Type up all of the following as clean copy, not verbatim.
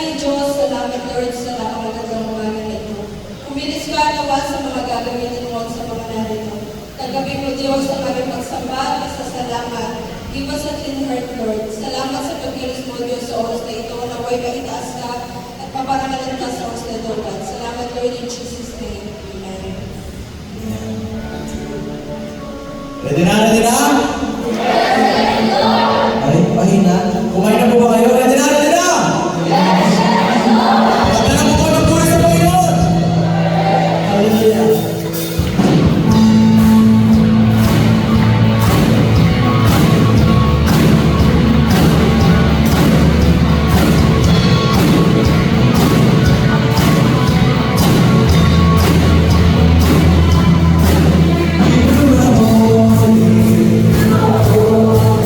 Dakilang Diyos, salamat Lord sa nakamagandang umaga na ito. Kumilis ka nawa sa mga gagamitin mo sa mga narito. Tagabi mo Diyos sa aming pagsamba at pasasalamat. Give us a clean heart, Lord. Salamat sa pagkilos mo Diyos sa oras na ito. Naway maitaas ka at paparangalan ka sa oras na ito. Salamat Lord in Jesus' name. Amen. Ready na? Ready na? Ay, pahina. Kumain na po ba kayo? Ready na? Ready na? Pagkala mo po ng puri sa Panginoon! Hallelujah! Oh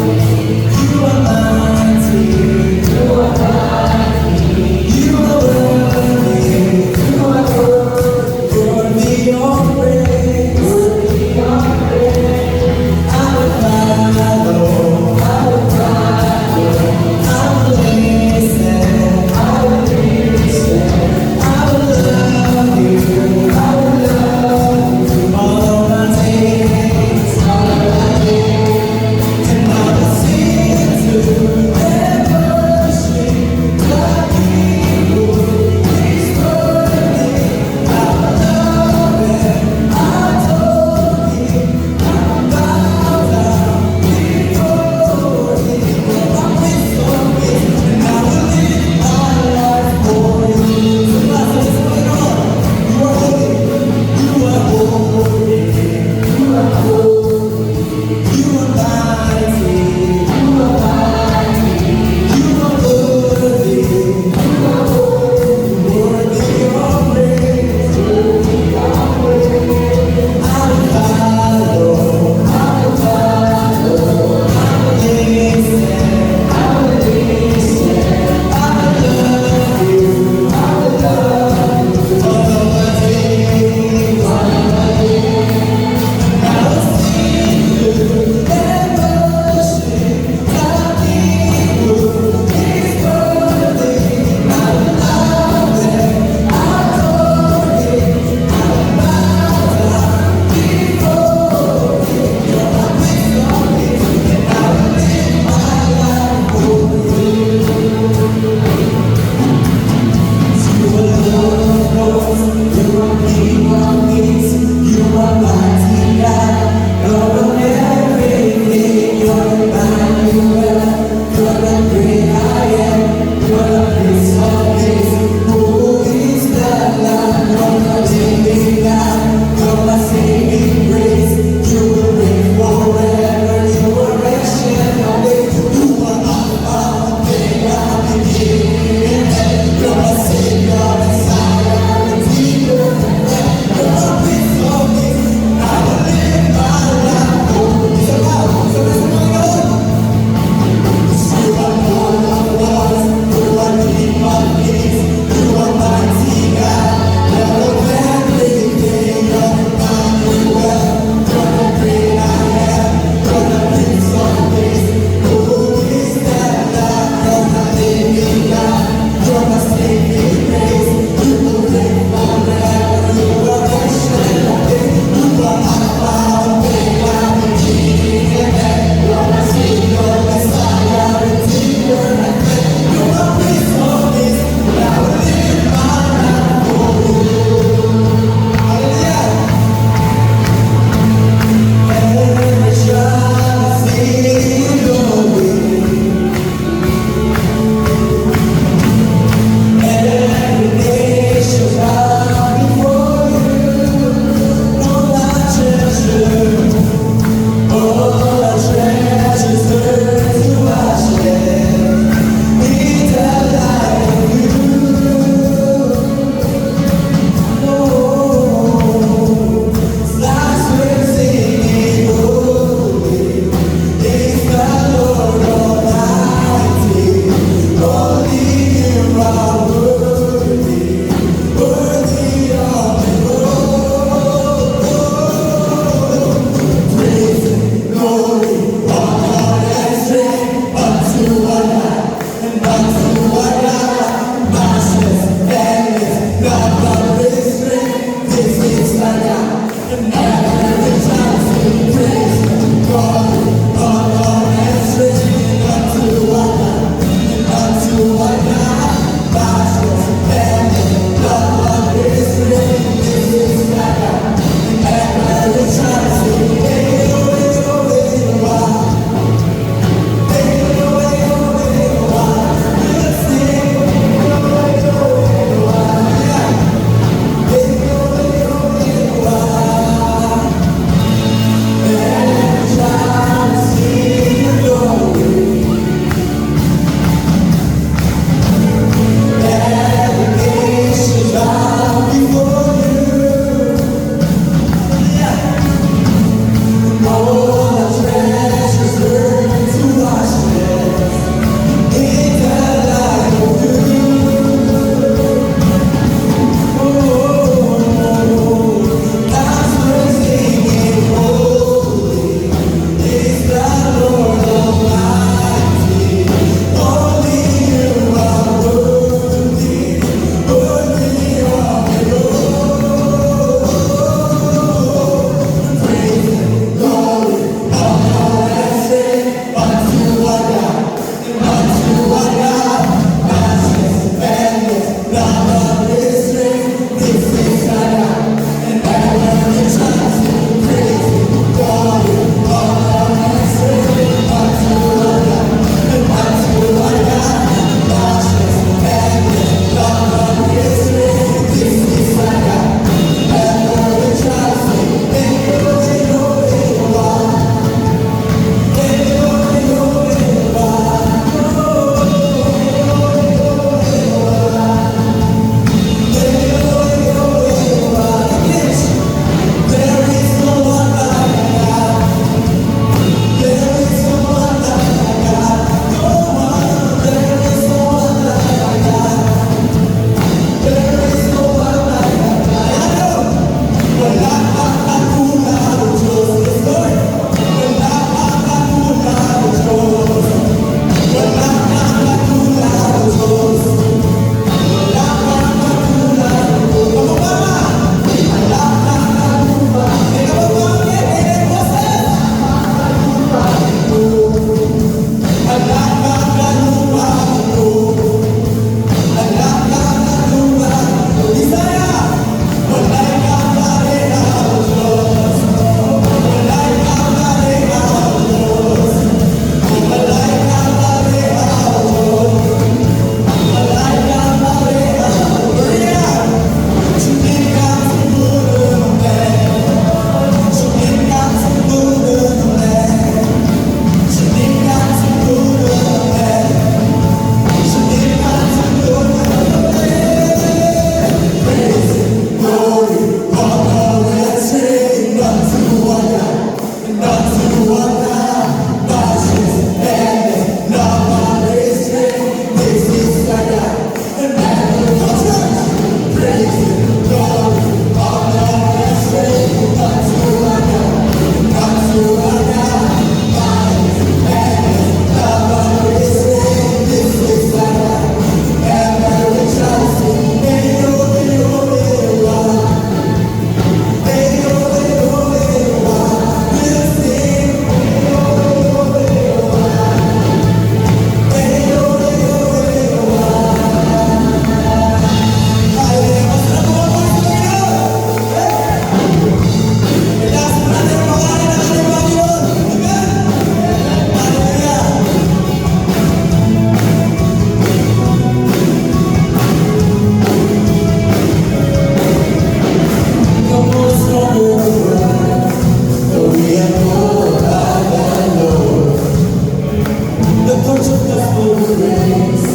worship gospel praise.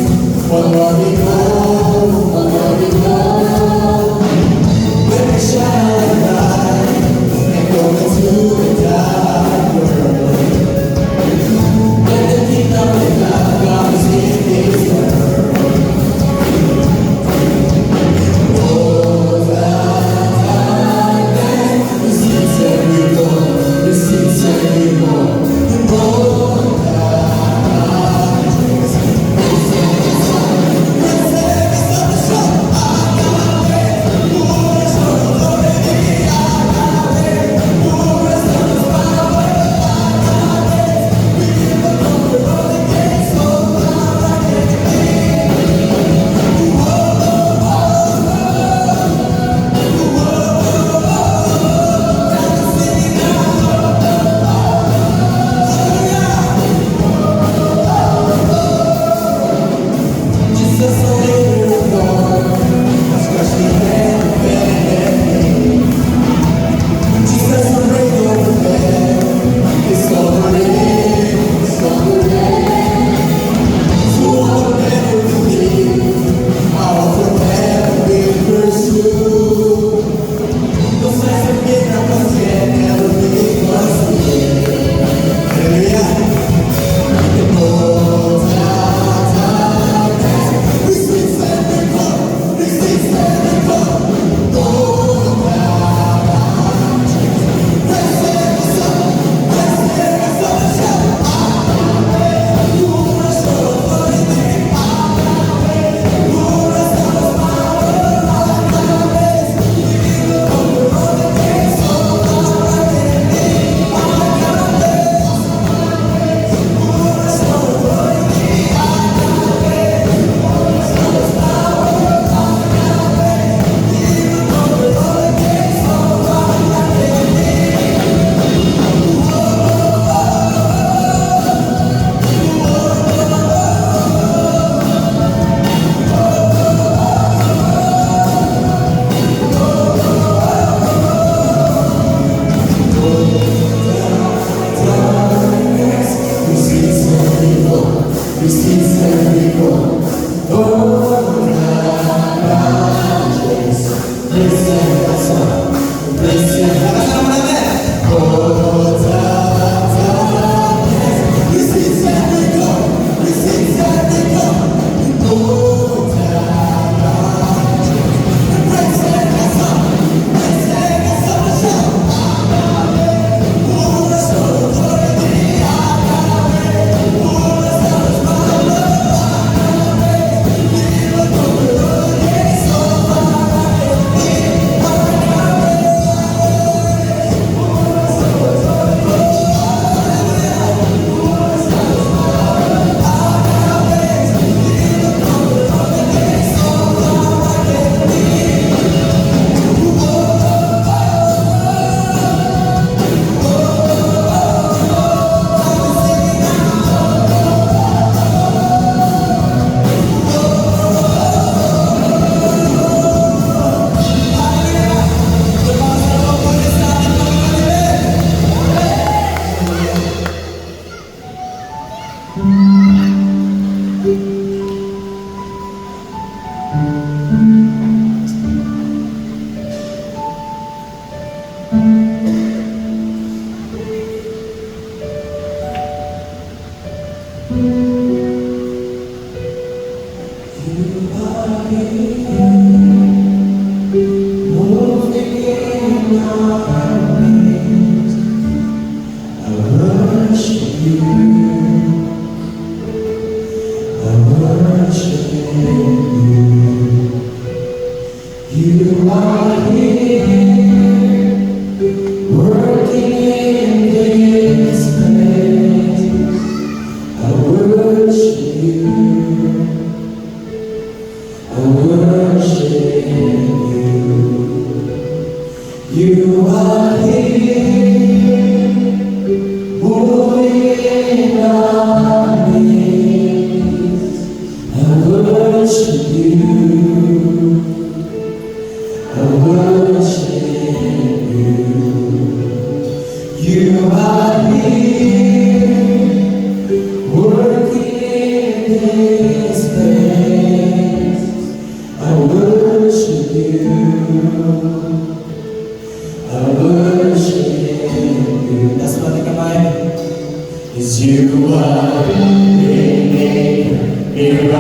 One more we go, one more we go. Let me shine a light and go into the dark world. Let the kingdom of God comes in this world. Oh, darkness, receives every door, receives every door. You are here, working in this place. I worship you, I worship you. You are here, moving in our midst. I worship you. I worship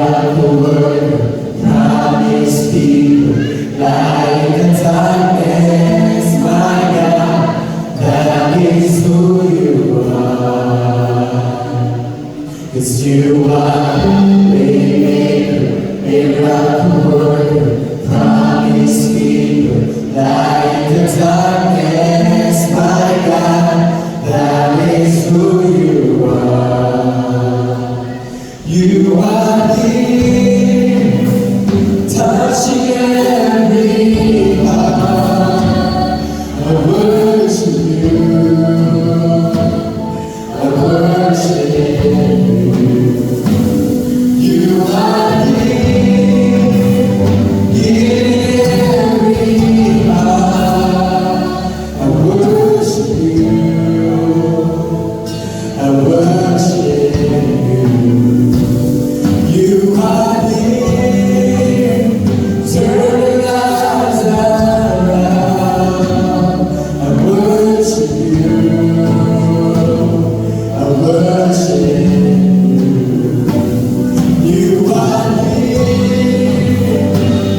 miracle worker, promise keeper, light in the darkness, my God, that is who you are. 'Cause you are waymaker, miracle worker, promise keeper, light in the darkness, my God, that is who you are. You are here, touching every heart. I worship you, I worship you. You are here, in every heart. I worship you, I worship you. You are here, turning lives around. I worship you, I worship you. You are here,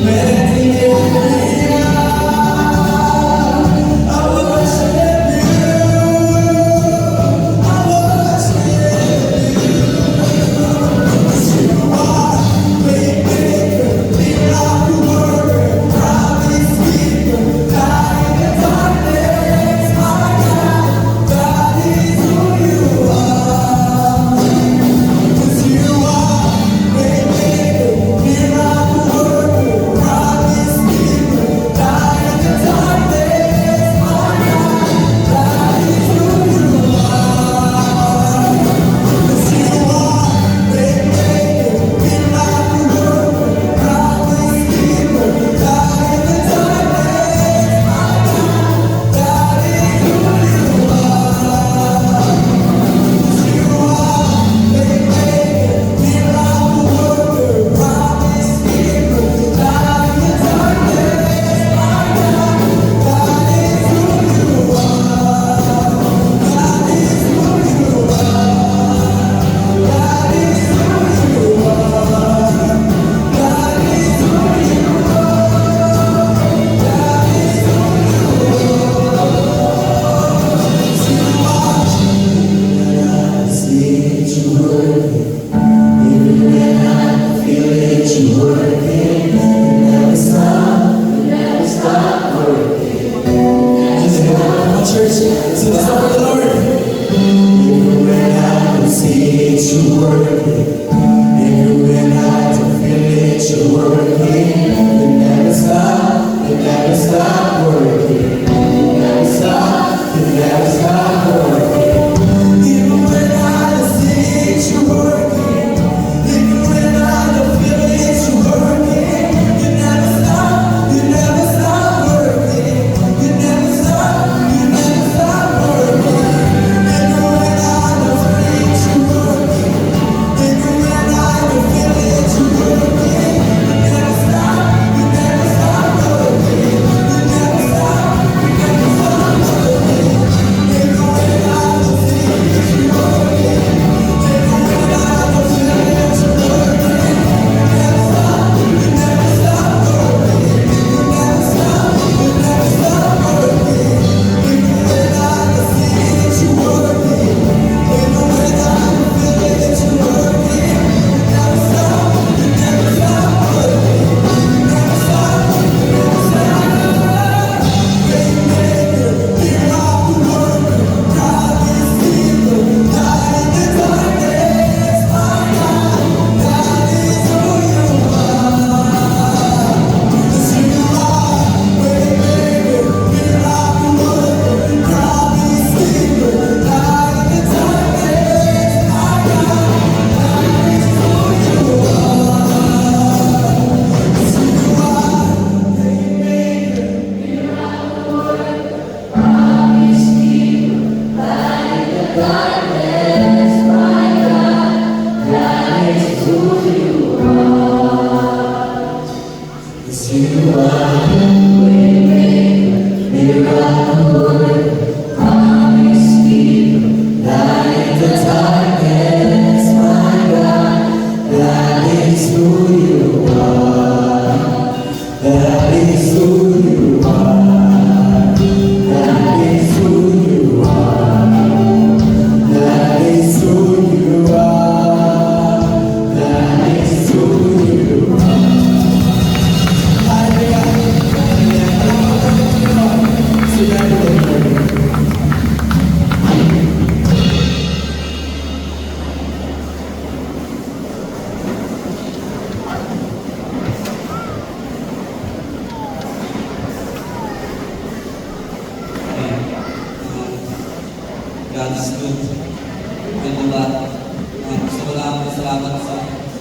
mending every heart. I worship you, I worship you. You are waymaker, miracle worker, promise keeper, light in the darkness, my God, that is who you are. 'Cause you are waymaker, miracle worker, promise keeper, light in the darkness, my God, that is who you are. 'Cause you are waymaker, miracle worker, promise keeper, light in the darkness, my God, that is who you are. 'Cause you are waymaker, miracle worker, promise keeper, light in the darkness, my God, that is who you are. That is who you are. That is who you are. That is who you Church, sing this over the Lord. Even when I don't see it, you're working. Even when I don't feel it, you're working. You never stop working. You never stop working. Even when I don't see it, you're working. Even when I don't feel it, you're working. You never stop working. You never stop working. Even when I don't see it, you're working. Even when I don't feel it, you're working. You never stop working. You never stop working. Even when I don't see it, you're working. Even when I don't feel it, you're working. You never stop working. You never stop working. Even when I don't see it, you're working. Even when I don't feel it, you're working. You never stop working. You never stop Waymaker, miracle worker, promise keeper, light in the darkness, my God, that is who you are. 'Cause you are waymaker, miracle worker, promise keeper, light in the darkness, my God, that is who you are. 'Cause you are waymaker, Cause you are waymaker, miracle worker, promise keeper, light in the darkness, my God, that is who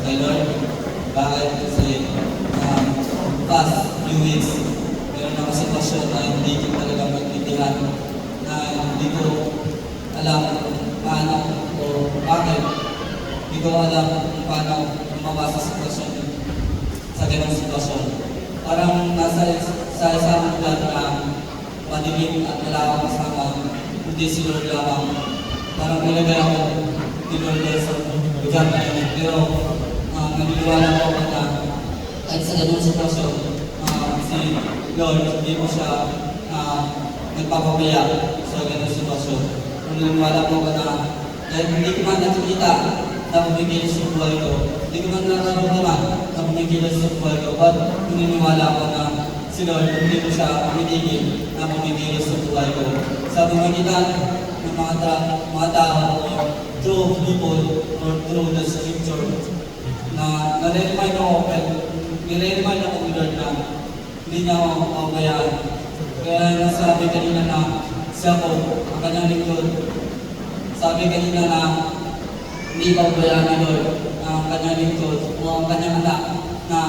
kay Lord. Bakit? Kasi past few weeks, meron ako sitwasyon na hindi ko talaga magtindihan, na hindi ko alam paano o bakit. Hindi ko alam kung paano gumawa sa sitwasyon, sa ganong sitwasyon. Parang nasa sa isang lugar na madilim at wala akong kasama, hindi si Lord lamang. Parang nilagay ako ni Lord sa lugar na yun. Pero naniniwala ko ako na kahit sa ganung sitwasyon, si Lord, hindi mo siya nagpapabaya sa ganung sitwasyon. Naniniwala ko na kahit hindi ko man nakikita na pumikilos sa buhay ko, hindi ko man nararamdaman na pumikilos sa buhay ko, but naniniwala ko na si Lord, hindi ko siya umitigil na pumikilos sa buhay ko. Sa pamagitan ng mga tao, through people, or through the scripture, na nare-remind ako ni Lord na hindi niya ako pabayaan. Kaya nasabi kanina na siya ko, ang kanyang lingkod. Sabi kanina na hindi pabayaan ni Lord ang kanyang lingkod o ang kanyang anak na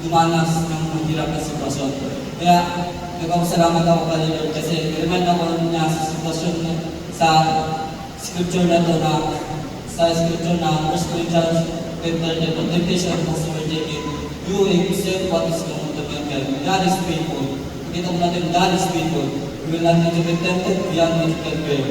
dumanas ng hirap na sitwasyon. Kaya nagpapasalamat ako kay Lord kasi remind ako niya sa sitwasyon sa scripture na to na sa scripture na 1 Corinthians 10:30, the temptation of the overtaken, you accept what is going to happen. God is faithful. Kita mo natin, God is faithful. We will not need to be tempted beyond what you can bear.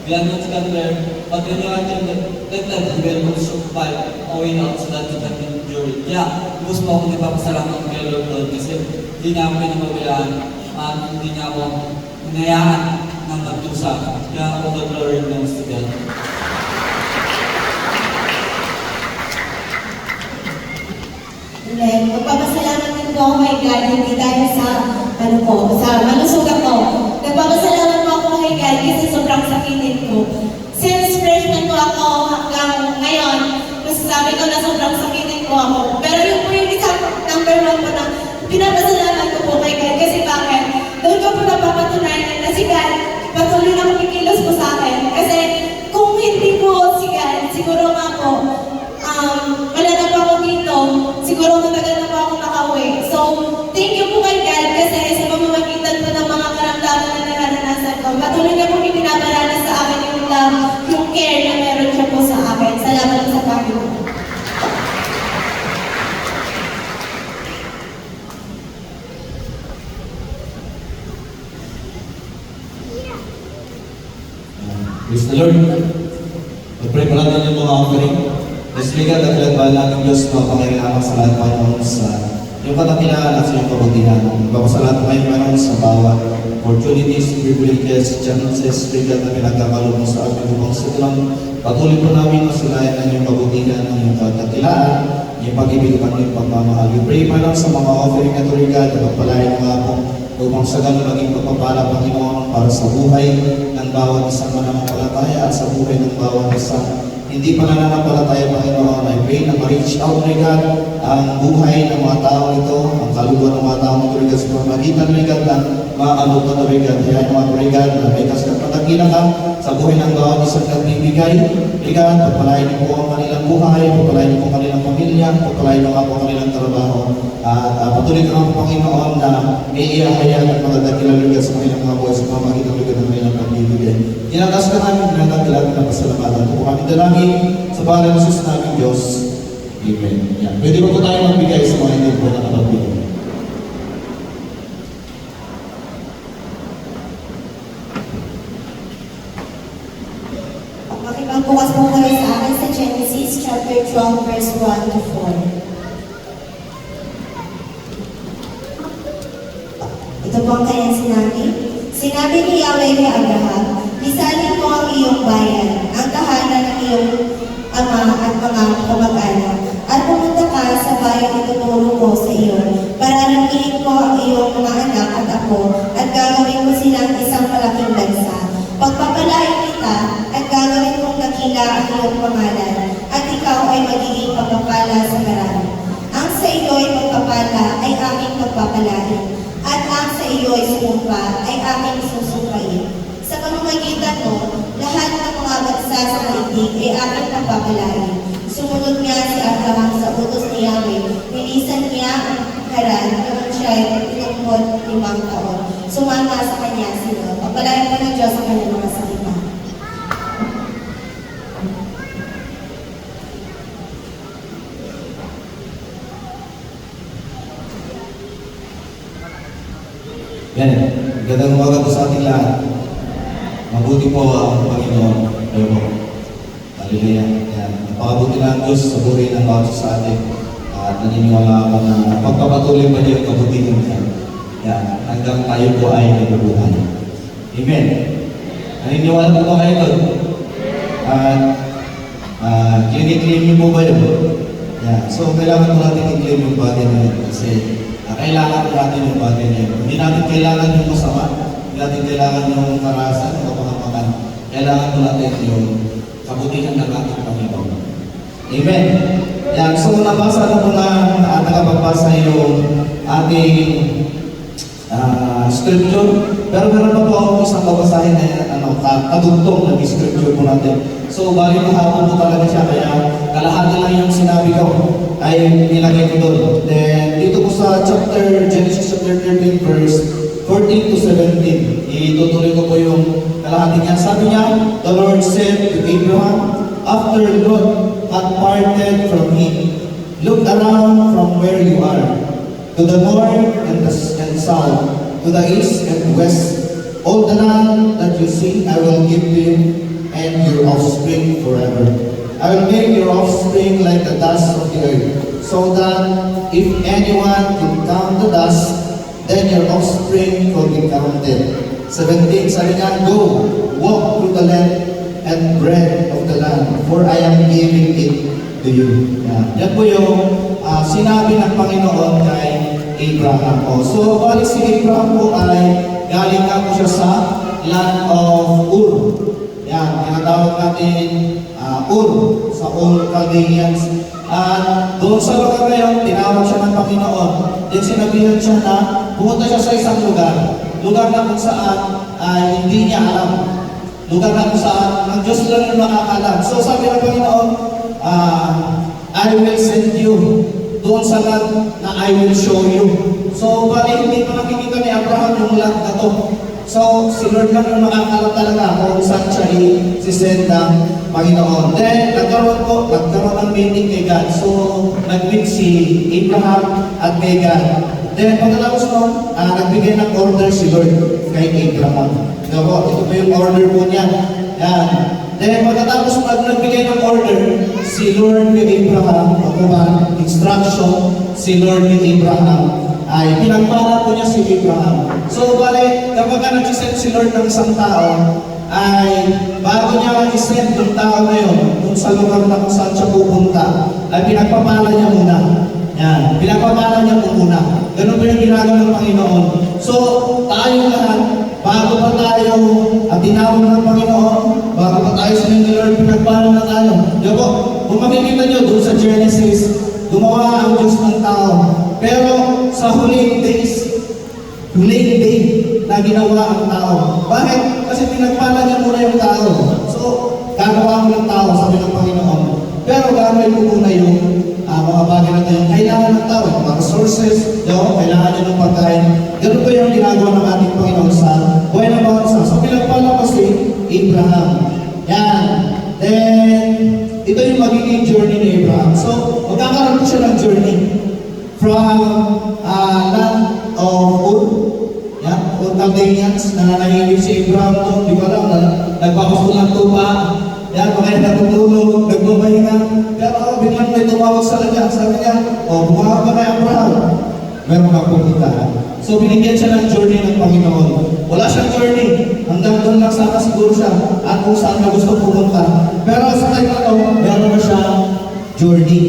Beyond what you can bear. But when you are tempted, we will also fight a way out so that you can endure it. Kaya, gusto po ako nagpapasalamat kay Lord kasi hindi niya ako pinababayaan at hindi niya ako hinayaan ng magdusa. Kaya all the glory belongs to God. Amen. Magpapasalamat din po ako kay God, hindi dahil sa, sa malusugan ko. Nagpapasalamat po ako kay God kasi sobrang sakitin ko. Since freshman po ako hanggang ngayon, masasabi ko na sobrang sakitin ko ako. Pero yun po yung isang number one po na pinapasalamat ko po kay God. Kasi bakit? Doon ko po napapatunayan na si God patuloy na makikilos po sa akin. Kasi kung hindi po si God, siguro nga po, wala na po ako dito. Siguro matagal na po ako nakauwi. So, thank you po kay God kasi sa pamamagitan po ng mga karamdaman na nararanasan ko, patuloy na po pinaparanas sa akin yung love, yung care na meron siya po sa akin. Salamat sa Panginoon. Praise the Lord. Pag-pray pa natin yung mga offering. Let's make at naglalabal natin Diyos na pangailangan sa lahat Panginoon sa iyong katapilaan at sa iyong kabutihan. Magpapasalamat ngayon Panginoon sa bawat opportunities, privileges, chances, freedom na pinagkakalob mo sa ating upang sa tulang patuloy po namin masulayan ang iyong kabutihan, ang iyong katapilaan, iyong pag-ibig at iyong pagmamahal. We pray Panginoon sa mga offering at regard na pagpalain mga po upang sa ganun maging pagpapala Panginoon para sa buhay ng bawat isang mananampalataya at sa buhay ng bawat isang hindi pa nananampalataya Panginoon. I pray na ma-reach out na God ang buhay ng mga tao ito, ang kaluluwa ng mga tao ito rin sa pamagitan ng God ng mga kaluluwa na rin God. Kaya mga God na may kaskat patakina ka sa buhay ng bawat isang nagbibigay. God, pagpalain niyo po ang kanilang buhay, pagpalain niyo po ang kanilang pamilya, pagpalain niyo nga po ang kanilang trabaho. At patuloy ka ng Panginoon na may iahayag at mga dakilang God sa kanilang mga buhay sa pamagitan ng God ng kanilang pagbibigay. Tinatas ka namin ng dakilang na pasalamatan. Ito po kami dalangin sa pangalan ng Jesus namin Diyos. Amen. Yan. Pwede ba po tayo magbigay sa mga hindi po nakapagbigay? Makipagbukas po kayo sa akin sa Genesis chapter 12 verse 1 to 4. Ito po ang kanyang sinabi. Sinabi ni Yahweh kay Abraham, lisanin mo ang iyong bayan, ang tahanan ng iyong ama at mga kamag-anak, at pumunta ka sa bayang ituturo ko sa iyo. Pararamihin ko ang iyong mga anak at apo, at gagawin ko silang isang malaking bansa. Pagpapalain kita, at gagawin kong nakila ang iyong pangalan, at ikaw ay magiging pagpapala sa marami. Ang sa iyo ay pagpapala ay aming pagpapalain, at ang sa iyo ay sumumpa ay aming susumpain. Sa pamamagitan mo, lahat ng mga bansa sa daigdig ay aming pagpapalain. Sumunod nga si para sa kanya sila. Pagpalain po ng Diyos sa kanyang mga salita. Yan, magandang umaga po sa ating lahat. Mabuti po ang Panginoon. Kayo po. Hallelujah. Yan. Napakabuti na ang Diyos sa buhay ng bawat isa sa atin. At naniniwala ako na magpapatuloy pa niya ang kabutihan niya. Yan. Hanggang tayo po ay nagbubuhay. Amen. Naniniwala po ba kayo doon? At kiniklaim niyo po ba yun? Yan. So, kailangan po natin i-claim yung bagay na yun. Kasi kailangan po natin yung bagay na yun. Hindi natin kailangan yung masama. Hindi natin kailangan yung karahasan, yung kapangamakan. Kailangan po natin yung kabutihan ng ating Panginoon. Amen. Yan. So, nabasa na po na nakapagbasa yung ating scripture. Pero meron pa po ako isang babasahin na kadugtong na scripture po natin. So, bali mahapon po talaga siya. Kaya kalahati lang yung sinabi ko ay nilagay ko doon. Then, dito po sa Genesis chapter 13 verse 14 to 17. Itutuloy ko po yung kalahati niya. Sabi niya, the Lord said to Abraham, after Lot had parted from him, look around from where you are, to the north and south, to the east and west. All the land that you see, I will give to you and your offspring forever. I will make your offspring like the dust of the earth, so that if anyone could count the dust, then your offspring will be counted. 17, sabi niya, go, walk through the land and bread of the land, for I am giving it to you. Yan po yung sinabi ng Panginoon kay Abraham po. So, balik si Abraham po ay galing nga po siya sa land of Ur. Yan, tinatawag natin Ur, sa Ur Chaldeans. At doon sa lugar na yun, tinawag siya ng Panginoon. Then sinabihan siya na pumunta siya sa isang lugar na kung saan ay hindi niya alam. Lugar na kung saan ang Diyos lang yung makakalam. So sabi ng Panginoon, I will send you doon sa land na I will show you. So bali hindi pa nakikita ni Abraham yung land na to. So si Lord lang yung makakalam talaga kung saan siya i-send ng Panginoon. Then nagkaroon ng meeting kay God. So nag-meet si Abraham at kay God. Then pagkatapos nun, nagbigay ng order si Lord kay Abraham. Ito po yung order po niya. Yan. Then pagkatapos nagbigay ng order, si Lord kay Abraham, instruction, si Lord kay Abraham, ay pinagpala po niya si Abraham. So bale, kapag nagsisend si Lord ng isang tao, ay bago niya i-send yung tao na yun, kung sa lugar na kung saan siya pupunta, ay pinagpapala niya muna. Yan, pinagpapala niya po muna. Ganun po yung ginagawa ng Panginoon. So, tayo lahat, bago pa tayo tinawag ng Panginoon, bago pa tayo sa ng Lord, pinagpala na tayo. Diba po, kung makikita nyo doon sa Genesis, gumawa ang Diyos ng tao. Pero sa huling day na ginawa ang tao. Bakit? Kasi pinagpala niya muna yung tao. So, gagawa mo ng tao, sabi ng Panginoon. Pero gagawin mo muna yung mga bagay na tayo. Kailangan ng tao, mga resources, kailangan niya ng pagkain. Ganun ba yung ginagawa ng ating Panginoon sa buhay ng bawat isa? So, pinagpala ko si Abraham. Yan. Then, ito yung magiging journey ni Abraham. So, magkakaroon po siya ng journey from land of Ur. Yan, Ur Chaldeans, nananahimik si Abraham doon. Di ba lang, nagpapasko ng tupa. Yan, kaya natutulog, nagbabahinga. Pero biglang may tumawag sa kanya. Sabi niya, bumawa ka kay Abraham. Meron kang pupuntahan. So binigyan siya ng journey ng Panginoon. Wala siyang journey. Hanggang doon lang sana siguro siya at kung saan na gusto pumunta. Pero sa time na to, meron na siyang journey.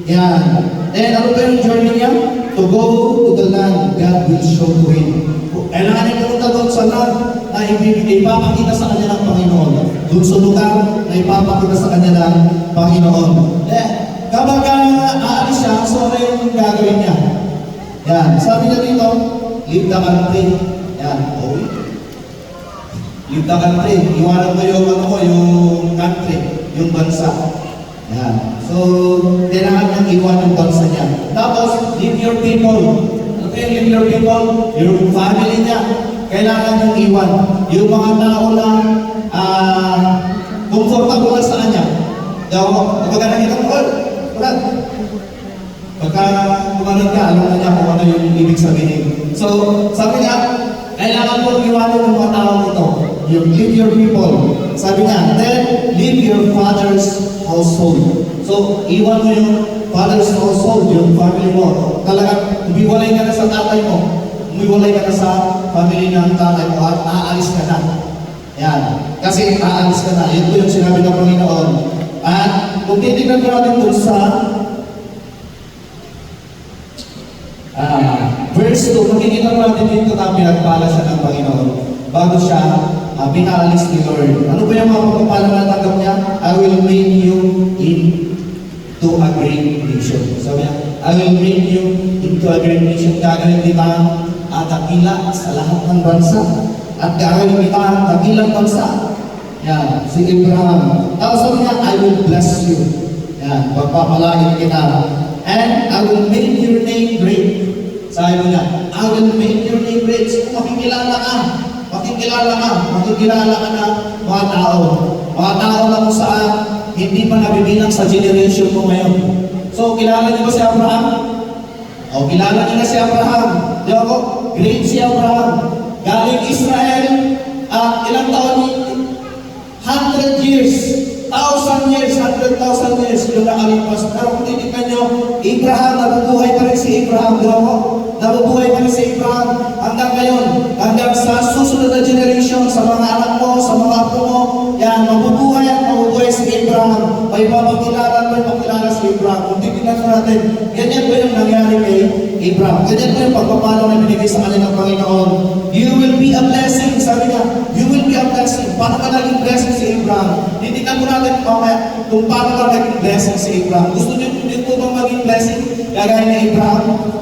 Yan. Then ano ba yung journey niya? To go to the land God will show to him. Kailangan niya pumunta doon sa land na ipapakita sa kanya ng Panginoon. Doon sa lugar na ipapakita sa kanya ng Panginoon. Kapag aalis siya, so ano yung gagawin niya? Yan, sabi niya dito, leave the country. Yan, leave the country. Iwanan mo yung country, yung bansa. Yan. So, kailangan niyang iwan yung bansa niya. Tapos, leave your people. Leave your people, your family niya. kailangan niyong iwan. Yung mga tao na comfortable na sa kanya. Kapag nakita mo, wala. Pagka kumanan ka, alam na niya kung ano yung ibig sabihin. So, sabi niya, kailangan mo iwanan ng mga tao ito. You leave your people. Sabi niya, then leave your father's household. So, iwan mo yung father's household, yung family mo. Talagang, umiwalay ka na sa tatay mo. Umiwalay ka na sa family ng tatay mo at aalis ka na. Yan. Kasi aalis ka na. Yun po yung sinabi ng Panginoon. At kung titignan ko natin doon sa verse 2, makikita mo natin dito na pinagpala siya ng Panginoon bago siya pinaalis ni Lord. Ano ba yung mga pagpapala na tanggap niya? I will make you into a great nation. Sabi niya, I will make you into a great nation. Gagawin kita dakila sa lahat ng bansa. At gagawin kita dakilang bansa. Yan, si Abraham. Tapos sabi niya, I will bless you. Yan, pagpapalagin kita. And I will make your name great. Sabi mo niya, I will make your name great. So, makikilala ka ng mga tao. Mga tao na kung saan hindi pa nabibilang sa generation mo ngayon. So, kilala niyo ba si Abraham? O, kilala niyo na si Abraham. Di ba ko? Great si Abraham. Galing Israel, ilang taon? 100 years. 1,000 years, 100,000 years yung nakalipas. Pero kung titignan nyo, Abraham, nabubuhay pa rin si Abraham. Di ba ko? Nabubuhay pa rin si Abraham hanggang ngayon, hanggang sa susunod na generation, sa mga anak mo, sa mga apo mo, yan, mabubuhay at mabubuhay si Abraham. May papakilala si Abraham. Kung titignan ko natin, ganyan ba yung nangyari kay Abraham? Ganyan ba yung pagpapalo na binigay sa kanya ng Panginoon? You will be a blessing. Sabi niya, you will be a blessing. Paano ka naging blessing si Abraham? Titignan ko natin mamaya kung paano ka naging blessing si Abraham. Gusto niyo po bang maging blessing? Kagaya ni Abraham?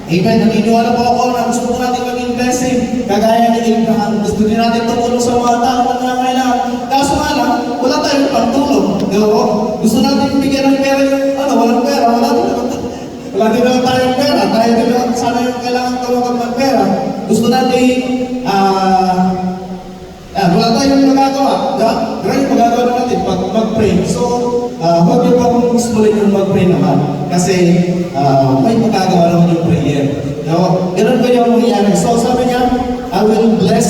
Amen. Naniniwala po ako na gusto po natin maging blessing. Kagaya ni Abraham. Gusto din natin tumulong sa mga tao na nangangailangan. Kaso nga lang, wala tayong pagtulong. Di ba po? Gusto natin bigyan ng pera yung, walang pera. Wala din naman tayong pera. Tayo din naman sana yung kailangan tawagan ng pera. Gusto natin, wala tayong magagawa. Grabe magagawa natin pag mag-pray. So, huwag niyo pa kung gusto rin yung mag-pray naman. Kasi, may magagawa naman yung prayer. No? Ganun ba yung mangyayari? So, sabi niya, I will bless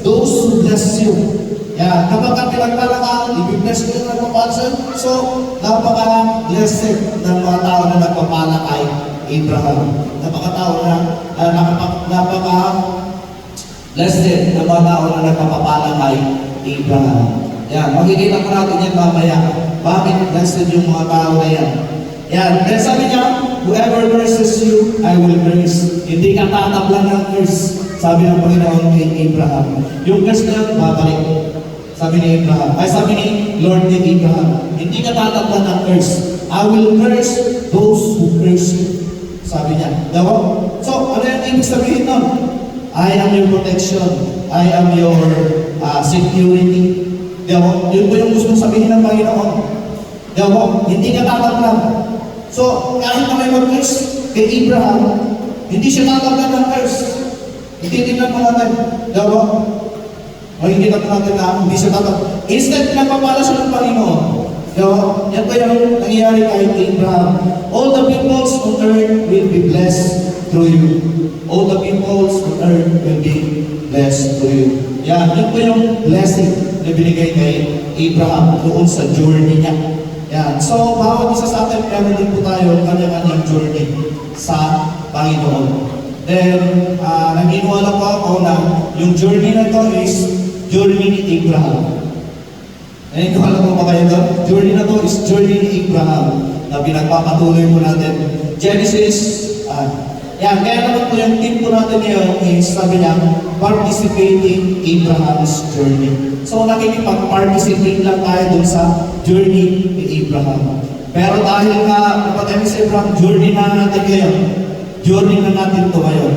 those who bless you. Yeah, kapag ka pinagpala ka, i-bless ko yung nagpapala. So, napaka-blessed ng mga tao na nagpapala kay Abraham. Napaka-blessed ng mga tao na nagpapala kay Abraham. Yan, makikita ko natin yan mamaya. Bakit blessed yung mga tao na yan? Yan, kaya sabi niya, whoever curses you, I will curse. Hindi ka tatablan ng curse. Sabi ng Panginoon kay Abraham. Yung curse na yun, babalik. Sabi ni Abraham, sabi ni Lord ni Abraham, hindi ka tatablan ng curse. I will curse those who curse you. Sabi niya. Diba? So, ano yung ibig sabihin nun? I am your protection. I am your security. Diba? Yun po yung gusto sabihin ng Panginoon. Diba? Hindi ka tatablan. So, kahit na may mag-curse kay Abraham, hindi siya tatablan ng curse. Ititignan po natin. Diba? Makikita po natin na hindi siya tatablan. Instead, nagpapala siya ng Panginoon. Diba? Yan po yung nangyayari kay Abraham. All the peoples on earth will be blessed through you. All the peoples on earth will be blessed through you. Yan po yung blessing na binigay kay Abraham doon sa journey niya. Yan. So, bawat isa sa atin, meron din po tayo kanya-kanyang journey sa Panginoon. Then, naniniwala po ako na yung journey na to is journey ni Abraham. Naniniwala po ba kayo doon? Journey na to is journey ni Abraham na pinagpapatuloy po natin. Genesis, yan, kaya naman po yung team po natin ngayon is, sabi niya, participating Abraham's journey. So, nakikipag-participate lang tayo dun sa journey ni Abraham. Pero dahil nga, napatay si Abraham, journey na natin ngayon. Journey na natin ito ngayon.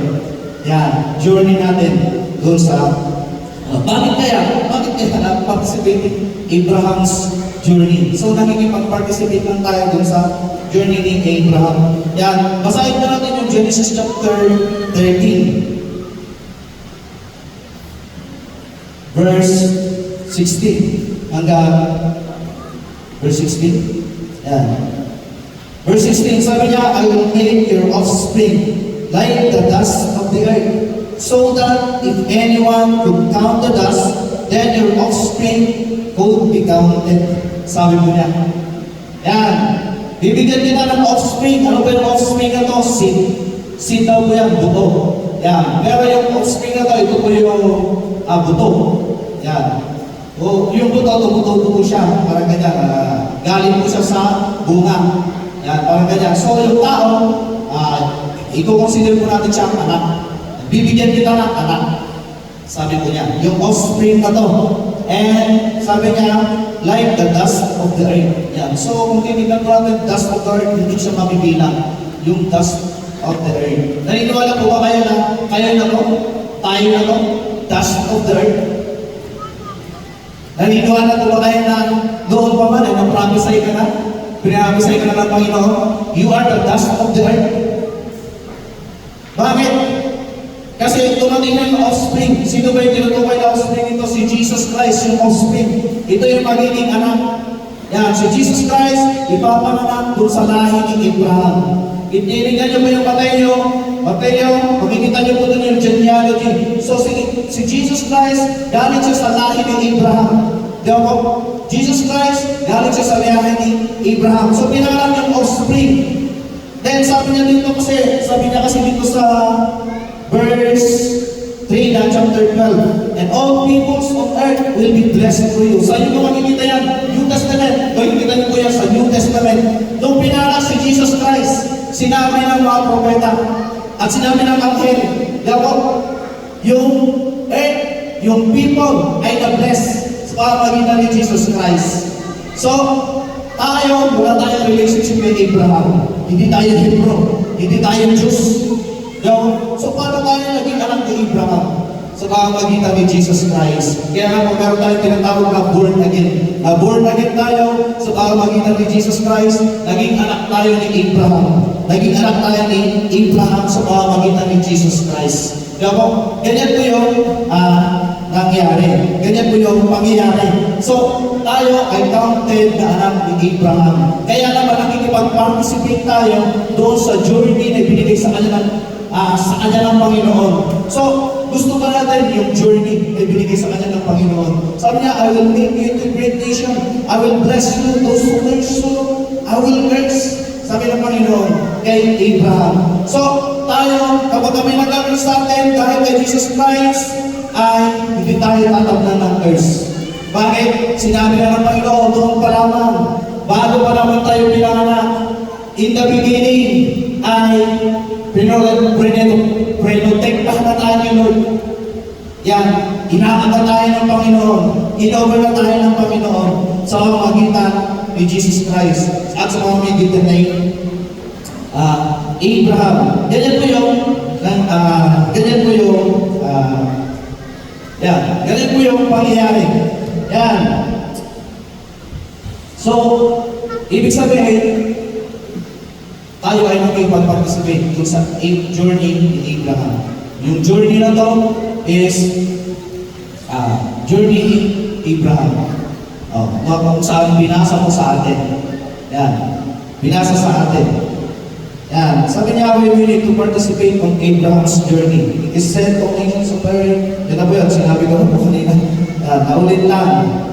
Yan, journey natin dun sa... Bakit kaya na-participating Abraham's journey? So, nakikipag-participate lang tayo dun sa journey ni Abraham. Yan, basahin na natin yung Genesis chapter 13. verse 16 hanggang verse 16. Yan. Verse 16, sabi niya, I will make your offspring like the dust of the earth, so that if anyone could count the dust, then your offspring could be counted. Sabi po niya. Yan. Bibigyan kita ng offspring. Ano ba yung offspring na to? Seed. Seed daw po yan, buto. Yan. Pero yung offspring na to, ito po yung buto. Yan. O, yung buto, tumututo po siya. Parang ganyan. Galing po siya sa bunga. Yan, parang ganyan. So, yung tao, i-consider po natin siya anak. Bibigyan kita ng anak. Sabi po niya, yung offspring na to. And sabi niya, like the dust of the earth. Yan. So, kung titignan po natin, dust of the earth, hindi siya mabibilang. Yung dust of the earth. Naniniwala po ba kayo na to? Tayo na to? Dust of the earth. Naniniwala po ba kayo na noon pa man, ay na-prophesy ka na? Pinag-prophesy ka na ng Panginoon? You are the dust of the earth. Bakit? Kasi tumating na yung offspring. Sino ba yung tinutukoy na offspring ito? Si Jesus Christ, yung offspring. Ito yung magiging anak. Yan, si Jesus Christ, ipapanganak doon sa lahi ni Abraham. Itinignan niyo ba yung Mateo, makikita niyo po doon yung genealogy. So si Jesus Christ, galing siya sa lahi ni Abraham. Diba po? Jesus Christ, galing siya sa lahi ni Abraham. So pinanganak yung offspring. Then sabi niya kasi dito sa verse 3 na chapter 12, and all peoples on earth will be blessed through you. Saan yung makikita yan? New Testament. Makikita niyo po yan sa New Testament. Nung pinanganak si Jesus Christ, sinabi ng mga propeta at sinabi ng anghel, yung earth, yung people ay na-bless sa pamamagitan ni Jesus Christ. So, wala tayong relationship with Abraham. Hindi tayo Hebrew. Hindi tayo Jews. So, paano tayo naging anak ni Abraham? Sa pamamagitan ni Jesus Christ. Kaya nga, meron tayong tinatawag na born again. Born again tayo sa pamamagitan ni Jesus Christ. Naging anak tayo ni Abraham. Naging anak tayo ni Abraham sa pamamagitan ni Jesus Christ. Kaya po, ganyan po yung nangyari. Ganyan po yung pangyayari. So, tayo ay counted na anak ni Abraham. Kaya naman nakikipag-participate tayo doon sa journey na binigay sa kanya ng Panginoon. So, gusto ba natin yung journey na binigay sa kanya ng Panginoon? Sabi niya, I will make you into a great nation. I will bless you, those who curse you, I will curse. Sabi ng Panginoon kay Abraham. So, tayo, kapag kami nag-curse sa atin dahil kay Jesus Christ, ay hindi tayo tatablan ng curse. Bakit? Sinabi na ng Panginoon, doon pa lamang, bago pa naman tayo pinanganak, in the beginning, ay prinotektahan na tayo ni Lord. Yan, inaangkat tayo ng Panginoon, inover na tayo ng Panginoon sa pamamagitan ni Jesus Christ at sa pamamagitan ni Abraham. Ganyan po yung pangyayari. Yan. So, ibig sabihin, tayo ay nakipag-participate dun sa journey ni Abraham. Yung journey na to is journey ni Abraham. Kung saan binasa mo sa atin. Yan. Binasa sa atin. Yan. Sabi niya, we need to participate on Abraham's journey. It is said, O nations of earth. Yan na po yan. Sinabi ko na po kanina. Naulit lang.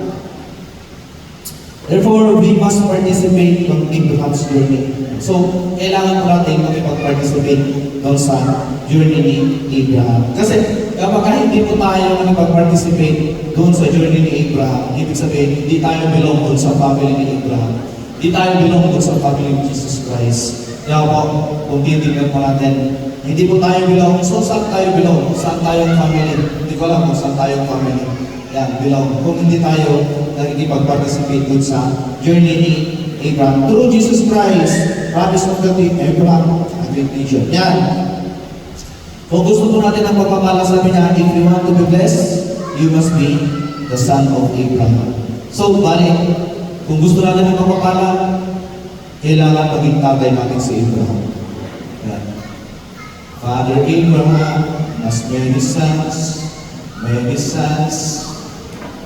Therefore, we must participate on Abraham's journey. So, kailangan po natin makipag-participate doon sa journey ni Abraham. Kasi, kapag hindi po tayo makipag-participate doon sa journey ni Abraham, ibig sabihin, hindi tayo belong doon sa family ni Abraham. Hindi tayo belong doon sa family ni Jesus Christ. Kaya po, kung titignan po natin, hindi po tayo belong. So, saan tayo belong? Saan tayong family? Hindi ko alam kung saan tayong family. Yan, belong. Kung hindi tayo nakikipag-participate dun sa journey ni Abraham. Through Jesus Christ, promise of God in Abraham, a great nation. Yan. Kung gusto po natin ang pagpapala, sabi niya, if you want to be blessed, you must be the son of Abraham. So, balik, kung gusto natin ang pagpapala, kailangan maging tatay natin si Abraham. Yan. Father Abraham has many sons,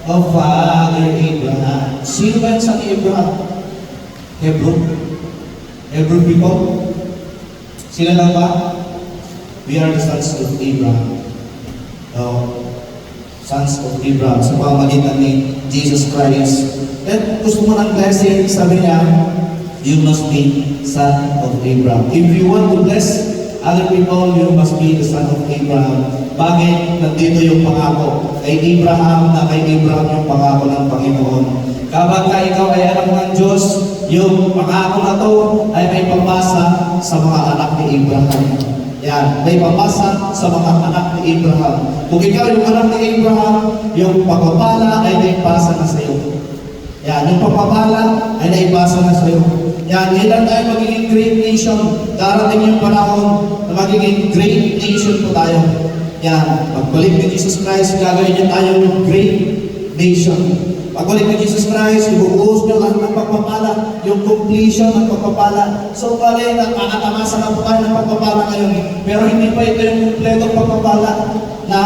of Father Abraham. Sino ba yung sa Abraham? Hebron? Hebron people? Sila lang ba? We are the sons of Abraham. Sons of Abraham sa pamamagitan ni Jesus Christ. At gusto mo ng blessing, sabi niya, you must be son of Abraham. If you want to bless other people, you must be the son of Abraham. Bakit? Nandito yung pangako kay Abraham, na kay Abraham yung pangako ng Panginoon. Kapag ikaw ay anak ng Diyos, yung pangako na to ay may pamasa sa mga anak ni Abraham. Yan, may pamasa sa mga anak ni Abraham. Kung ikaw yung anak ni Abraham, yung pagpapala ay naipasa na sa iyo. Yan, yung pagpapala ay naipasa na sa iyo. Yan, ilan tayo magiging great nation. Darating yung panahon na magiging great nation po tayo. Yan, pagbalik ni Jesus Christ, gagawin niya tayong great nation. Pagbalik ni Jesus Christ, ibubuhos niyo lahat ng pagpapala, yung completion ng pagpapala. So, bali, nakatamasa na po tayo ng pagpapala ngayon. Pero hindi pa ito yung kompletong pagpapala na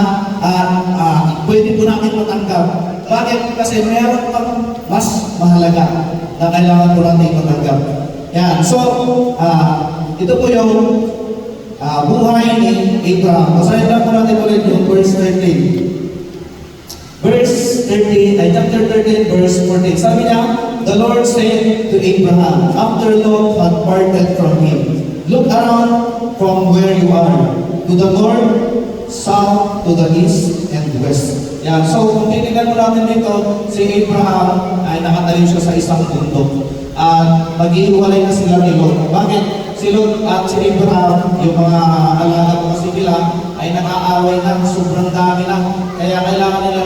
pwede po natin matanggap. Bakit? Kasi mayroon pang mas mahalaga na kailangan po natin matanggap. Yan. So, ito po yung buhay ni Abraham. Basahin lang po natin ulit yung verse 13. Verse 13, chapter 13, verse 14. Sabi niya, the Lord said to Abraham, after Lot had parted from him, look around from where you are, to the north, south, to the east, and west. Yan. So, kung titignan mo natin dito, si Abraham ay nakatalim siya sa isang bundok. At mag-iiwalay na sila ni Lot. Bakit? Si Lot at si Abraham, yung mga alaga ko kasi nila, ay nakaaway na, sobrang dami na. Kaya kailangan nila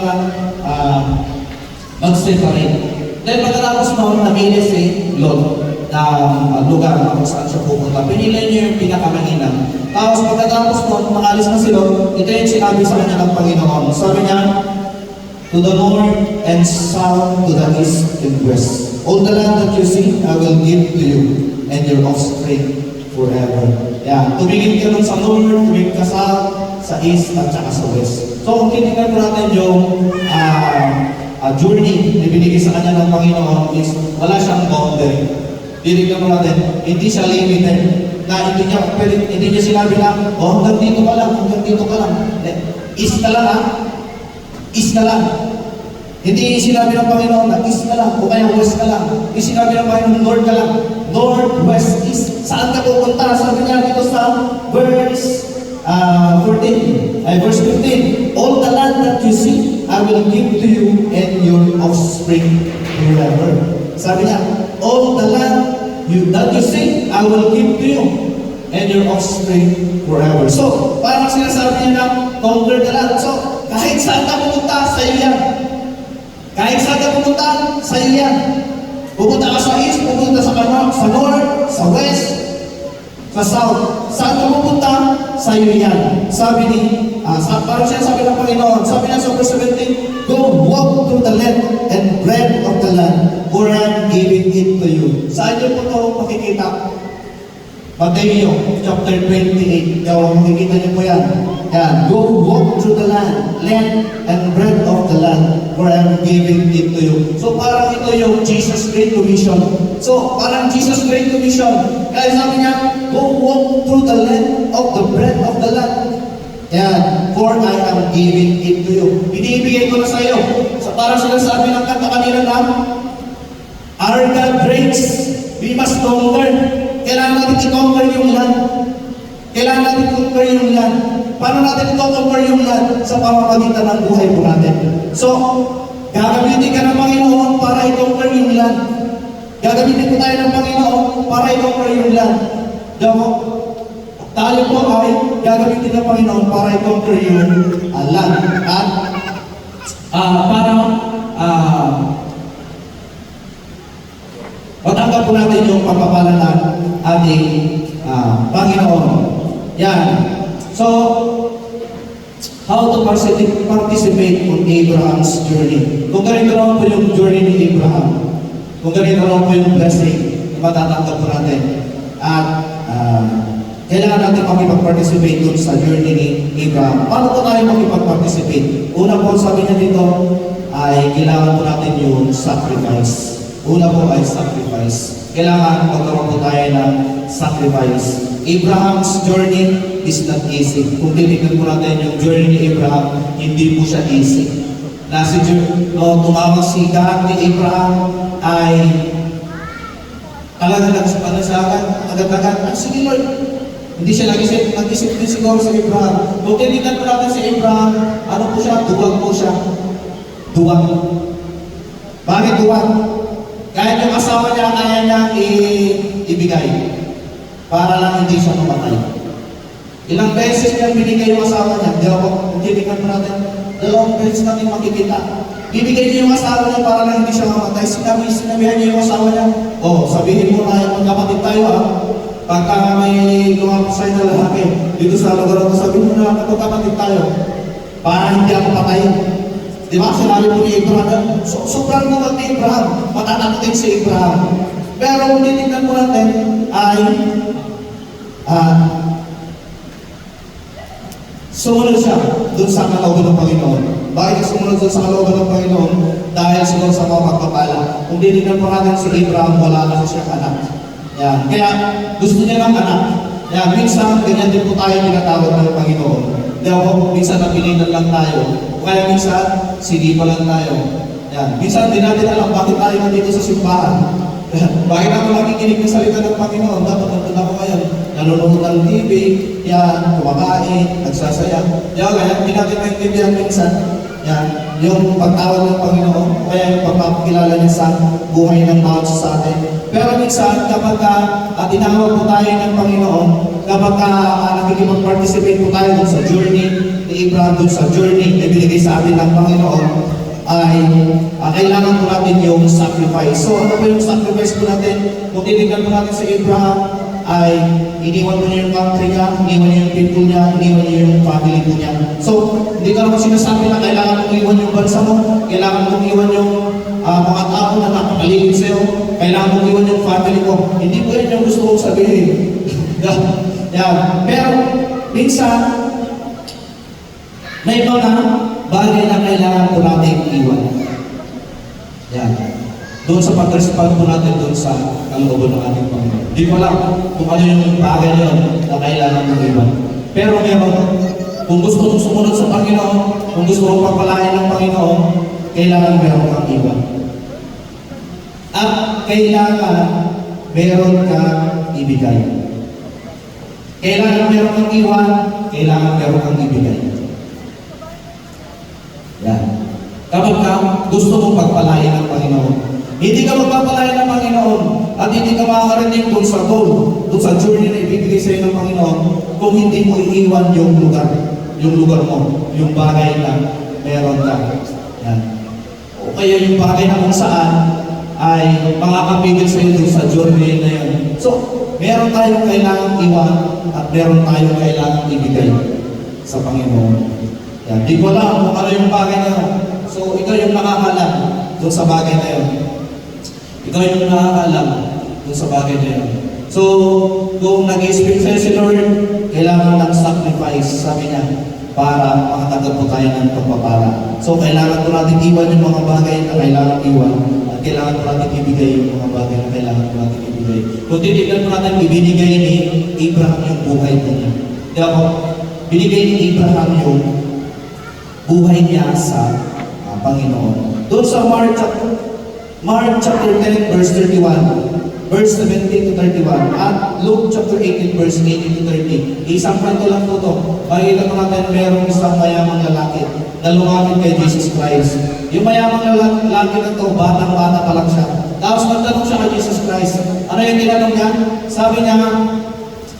mag-separate. Then pagkatapos noon, namili si Lot na lugar na kung saan siya pupunta. Pinili niya yung pinakamahina. Tapos pagkatapos noon, makalis na si Lot, ito yung sinabi sa kanya ng Panginoon. Sabi niya, to the north and south, to the east and west. All the land that you see, I will give to you and your offspring forever. Yeah. Tumingin ka nun sa north, tumingin ka sa east at saka sa west. So kung titignan po natin yung journey na binigay sa kanya ng Panginoon is wala siyang boundary. Titignan po natin, hindi siya limited. Na hindi niya sinabi na, oh hanggang dito ka lang, hanggang dito ka lang. East ka lang ha? East ka lang. Hindi sinabi ng Panginoon na east ka lang o kaya west ka lang. Hindi sinabi ng Panginoon north ka lang. North, west, east. Saan ka pupunta? Sabi niya dito sa verse 15. All the land that you see, I will give to you and your offspring forever. Sabi niya, all the land that you see, I will give to you and your offspring forever. So, parang sinasabi niya na conquer the land. So, kahit saan ka pupunta, sa iyo yan. Kahit saan ka pupunta, sa iyo yan. Pupunta ka sa east, pupunta sa north, sa west, sa south. Saan ka pupunta, sa iyo yan. Sabi ni, parang siya sabi ng Panginoon, sabi niya sa verse 17, go walk through the land and bread of the land, for I'm giving it to you. Saan niyo po ito makikita? Mateo chapter 28. Kaya makikita niyo po yan. Yan. Go walk through the land and bread of the land, for I'm giving it to you. So parang ito yung Jesus Great Commission. So parang Jesus Great Commission. Kaya sabi niya, go walk through the land of the bread of the land. Yan. For I am giving it to you. Binibigay ko na sa iyo. So parang sinasabi ng kanta kanila na, our God reigns, we must conquer. Kailangan natin i-conquer yung land. Kailangan natin i-conquer yung land. Paano natin i-conquer yung land? Sa pamamagitan ng buhay po natin. So, gagamitin ka ng Panginoon para i-conquer yung land. Gagamitin po tayo ng Panginoon para i-conquer yung land. Tayo po ay gagamitin ng Panginoon para i-conquer yung land. At matanggap po natin yung pagpapala ng ating Panginoon. Yan. So, how to participate on Abraham's journey. Kung ganito naman po yung journey ni Abraham, kung ganito naman po yung blessing na matatanggap po natin, at kailangan natin makipag-participate dun sa journey ni Abraham. Paano po tayo makipag-participate? Una po, sabi niya dito, ay kailangan po natin yung sacrifice. Una po ay sacrifice. Kailangan magkaroon po tayo ng sacrifice. Abraham's journey is not easy. Kung titignan po natin yung journey ni Abraham, hindi po siya easy. Tumawag si God ni Abraham ay talaga nagsasagan, agad-agad, sige Lord. Hindi siya nag-isip din siguro si Abraham. Kung titignan po natin si Abraham, ano po siya? Duwag po siya. Duwag. Bakit duwag? Kahit yung asawa niya, kaya niyang ibigay para lang hindi siya mamatay. Ilang beses niya binigay yung asawa niya. Di ba? Kung titignan po natin, dalawang beses natin makikita. Bibigay niya yung asawa niya para lang hindi siya mamatay. Sinabihan niya yung asawa niya, sabihin mo na magkapatid tayo pagka may lumapit sa'yo na lalaki, dito sa lugar ko, sabihin mo na magkapatid tayo para hindi ako patayin. Di ba? Sinabi po ni Abraham, sobrang buwag ni Abraham, matatakotin si Abraham. Pero kung titignan mo natin, ay sumunod siya dun sa kalooban ng Panginoon. Bakit siya sumunod dun sa kalooban ng Panginoon? Dahil siguro sa mga pagpapala. Kung titignan po natin si Abraham, wala na siya anak. Yan. Kaya gusto niya ng anak. Yan. Minsan, ganyan din po tayo tinatawag ng Panginoon. Kaya minsan napilitan lang tayo. Kaya minsan, sige pa lang tayo. Yan. Minsan, di natin alam bakit tayo nandito sa simbahan. Bakit ako nakikinig ng salita ng Panginoon? Dapat nandun ako ngayon. Nanonood ng TV, yan, kumakain, nagsasaya. Yan, kaya hindi natin maintindihan minsan. Yan, yung pagtawag ng Panginoon, kaya yung pagpapakilala niya sa buhay ng bawat sa atin. Pero minsan, kapag tinawag po tayo ng Panginoon, kapag nakikipag-participate po tayo dun sa journey ni Abraham, dun sa journey na binigay sa atin ng Panginoon, ay kailangan po natin yung sacrifice. So ano po yung sacrifice po natin? Kung titignan po natin sa Abraham, ay iniwan mo niya yung country niya, iniwan niya yung people niya, iniwan niya yung family po niya. So, hindi ka naman sinasabi na kailangan mong iwan yung bansa mo, kailangan mong iwan yung mga tao na nakapaligid sa'yo, kailangan mong iwan yung family mo. Hindi po rin yung gusto kong sabihin. Pero, minsan, may mga bagay na kailangan po natin iwan. Yan. Doon sa pag-respond po natin doon sa kalooban ng ating Panginoon. Hindi ko alam kung ano yung bagay na yun na kailangan mong iwan. Pero meron, kung gusto mong sumunod sa Panginoon, kung gusto mong pagpalain ng Panginoon, kailangan meron kang iwan. At kailangan meron kang ibigay. Kailangan meron kang iwan, kailangan meron kang ibigay. Yan. Kapag gusto mong pagpalain ng Panginoon, hindi ka magpapalain ng Panginoon at hindi ka makakarating doon sa goal, doon sa journey na ibibigay sa iyo ng Panginoon kung hindi mo iiwan yung lugar mo, yung bagay na meron ka. Yan. O kaya yung bagay na kung saan ay makakapigil sa iyo doon sa journey na yun. So, meron tayong kailangang iwan at meron tayong kailangang ibigay sa Panginoon. Yan. Di ko alam kung ano yung bagay na yun. So, ikaw yung nakakalam doon sa bagay na yun. Ikaw yung nakakalam doon sa bagay na yun. So, kung nag-i-speak sa'yo si Lord, kailangan ng sacrifice, sabi niya, para makatanggap po tayo ng pagpapala. So, kailangan po natin iwan yung mga bagay na kailangan iwan. At kailangan po natin ibigay yung mga bagay na kailangan po natin ibigay. Kung titignan po natin, ibinigay ni Abraham yung buhay niya. Kaya po, binigay ni Abraham yung buhay niya sa Panginoon. Doon sa Mark chapter 10 verse 31, verse 17 to 31, at Luke chapter 18 verse 18 to 30. Isang kwento lang po ito. Makikita ko natin merong isang mayamang lalaki na lumapit kay Jesus Christ. Yung mayamang lalaki na ito, batang-bata pa lang siya. Tapos nagtanong siya kay Jesus Christ. Ano yung tinanong niya? Sabi niya,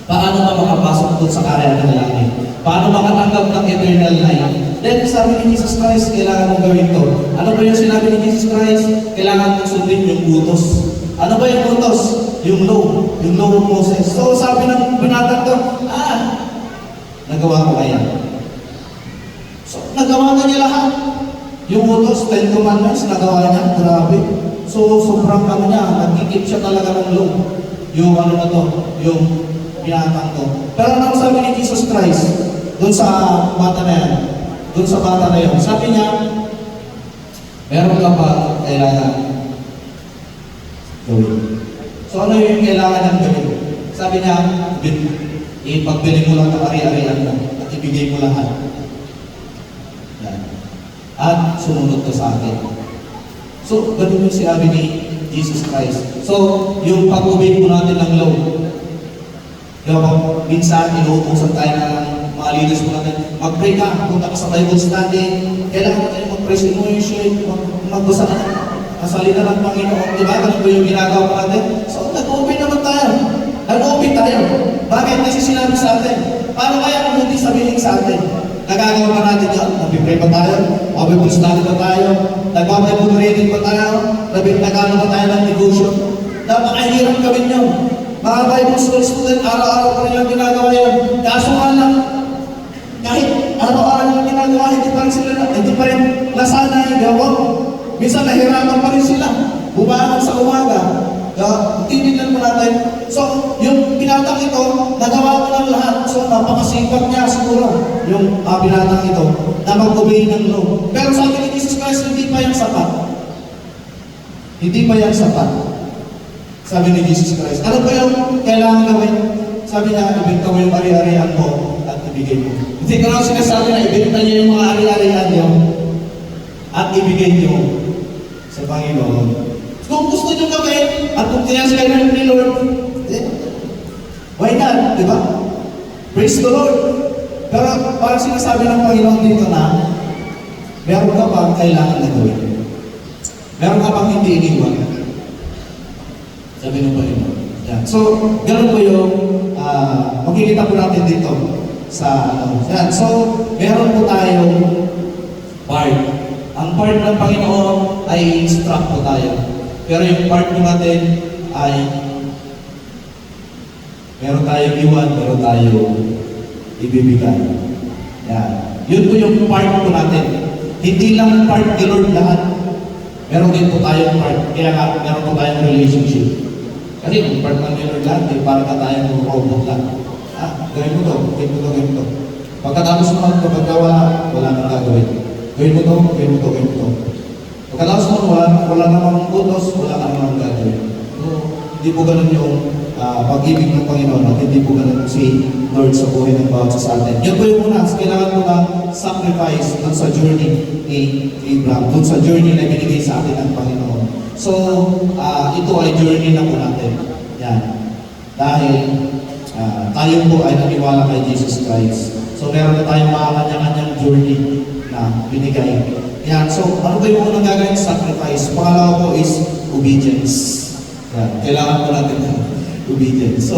paano ba makapasok doon sa karya ng lalaki? Paano makatanggap ng eternal life? Then sabi ni Jesus Christ, kailangan mong gawin to. Ano ba yung sinabi ni Jesus Christ? Kailangan mong sundin yung utos. Ano ba yung utos? Yung law of Moses. So sabi ng binatang to, nagawa ko kaya. So nagawa na niya lahat. Yung utos, 10 commandments, nagawa niya. Grabe. So sobrang niya, nagkikip siya talaga ng law. Yung ano na to, yung binatang to. Pero ano sabi ni Jesus Christ? Doon sa bata na yan. Doon sa bata na yun. Sabi niya, Meron ka pa kailangan gawin. So ano yung kailangan ng gawin? Sabi niya, ipagbili mo lang ng ari-arian mo at ibigay mo lahat. Yan. At sumunod ka sa akin. So, ganun yung sinabi ni Jesus Christ. So, yung pag-obey po natin ng law. Diba, minsan, inuutosan tayo ng mga leaders po natin, mag-pray ka, punta ka sa Bible study, kailangan tayo mag-pray sa emotion, magbasa ka ng salita ng Panginoon. Diba, ganun po yung ginagawa pa natin? So, nag-obey naman tayo. Nag-obey tayo. Bakit? Kasi sinabi sa atin. Paano kaya kung hindi sabihin sa atin? Nagagawa pa natin yan? Nag-pray pa tayo? Bible study pa tayo? Nag-Bible reading pa tayo? Nag-ano pa tayo ng devotion? Napakahirap gawin yun. Mga Bible student, araw-araw pa nilang ginagawa yun. Kaso nga lang, kahit araw-araw nilang ginagawa, hindi pa rin nasanay. Minsan nahirapan pa rin sila. Bumangon sa umaga. Tinignan mo natin. So, yung binatang ito, nagawa ko ng lahat. So, napakasipag niya siguro. Yung binatang ito, na mag-obey ng law. Pero sabi ni Jesus Christ, hindi pa yan sapat. Hindi pa yan sapat. Sabi ni Jesus Christ. Ano pa yung kailangan gawin? Sabi niya, ibigay mo yung ari-arian mo at ibigay mo. Hindi ko lang sinasabi na ibigay niyo yung mga ari-arian niyo at ibigay niyo sa Panginoon. Kung gusto nyo gawin, at kung tinasagay ni Lord, why not? Diba? Praise the Lord. Pero parang sinasabi ng Panginoon dito na, meron ka pang kailangan na gawin. Meron ka pang hindi iniwan. Sabi ng Panginoon. Yan. So, ganoon po yung makikita po natin dito sa yan. So, meron po tayong part. Ang part ng Panginoon ay instruct po tayo. Pero yung part po natin ay meron tayong iwan, meron tayong ibibigay. Yan. Yun po yung part po natin. Hindi lang part ni Lord lahat. Meron din po tayong part. Kaya nga, meron po tayong relationship. Kasi kung part ng ni Lord lahat, eh, para ka tayong robot lang. Gawin mo to, gawin mo to, gawin mo to. Pagkatapos mo, kapag wala nang gagawin. Gawin mo to, gawin mo to, gawin mo to. Pagkatapos mo, wala namang utos, wala ka namang gagawin. So, hindi po ganun yung pag-ibig ng Panginoon at hindi po ganun si Lord sa buhay ng bawat sa atin. Yan po yung una, kailangan po na sacrifice dun sa journey ni Abraham, dun sa journey na binigay sa atin ng Panginoon. So, ito ay journey na po natin. Yan. Dahil tayo po ay naniwala kay Jesus Christ. So, meron na tayong mga kanya-kanyang journey na binigay. Yan. So, ano ba yung unang gagawin? Sacrifice. Pangalawa po is obedience. Yan. Kailangan po natin ng obedience. So,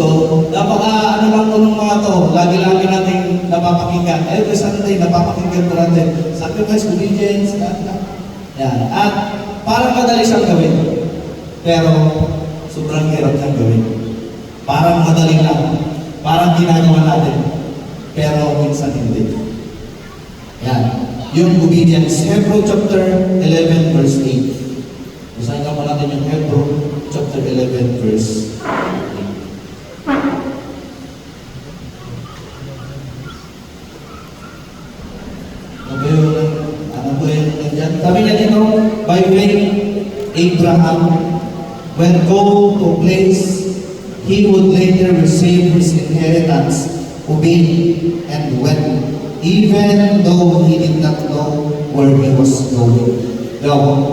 ano lang po ng mga to, lagi-lagi natin napapakinggan. Every Sunday, napapakinggan po natin. Sacrifice, obedience, yan. At parang madali siyang gawin. Pero, sobrang hirap niyang gawin. Parang madali lang. Parang ginagawa natin. Pero, minsan hindi. Yan. Yung obedience. Hebrew chapter 11 verse 8. Basahin ka mo natin yung Hebrew chapter 11 verse 8. Ano ba yung nandiyan? Sabi niya dito, by faith, Abraham, when called to a place he would later receive his inheritance, obeyed and went, even though he did not know where he was going. Now,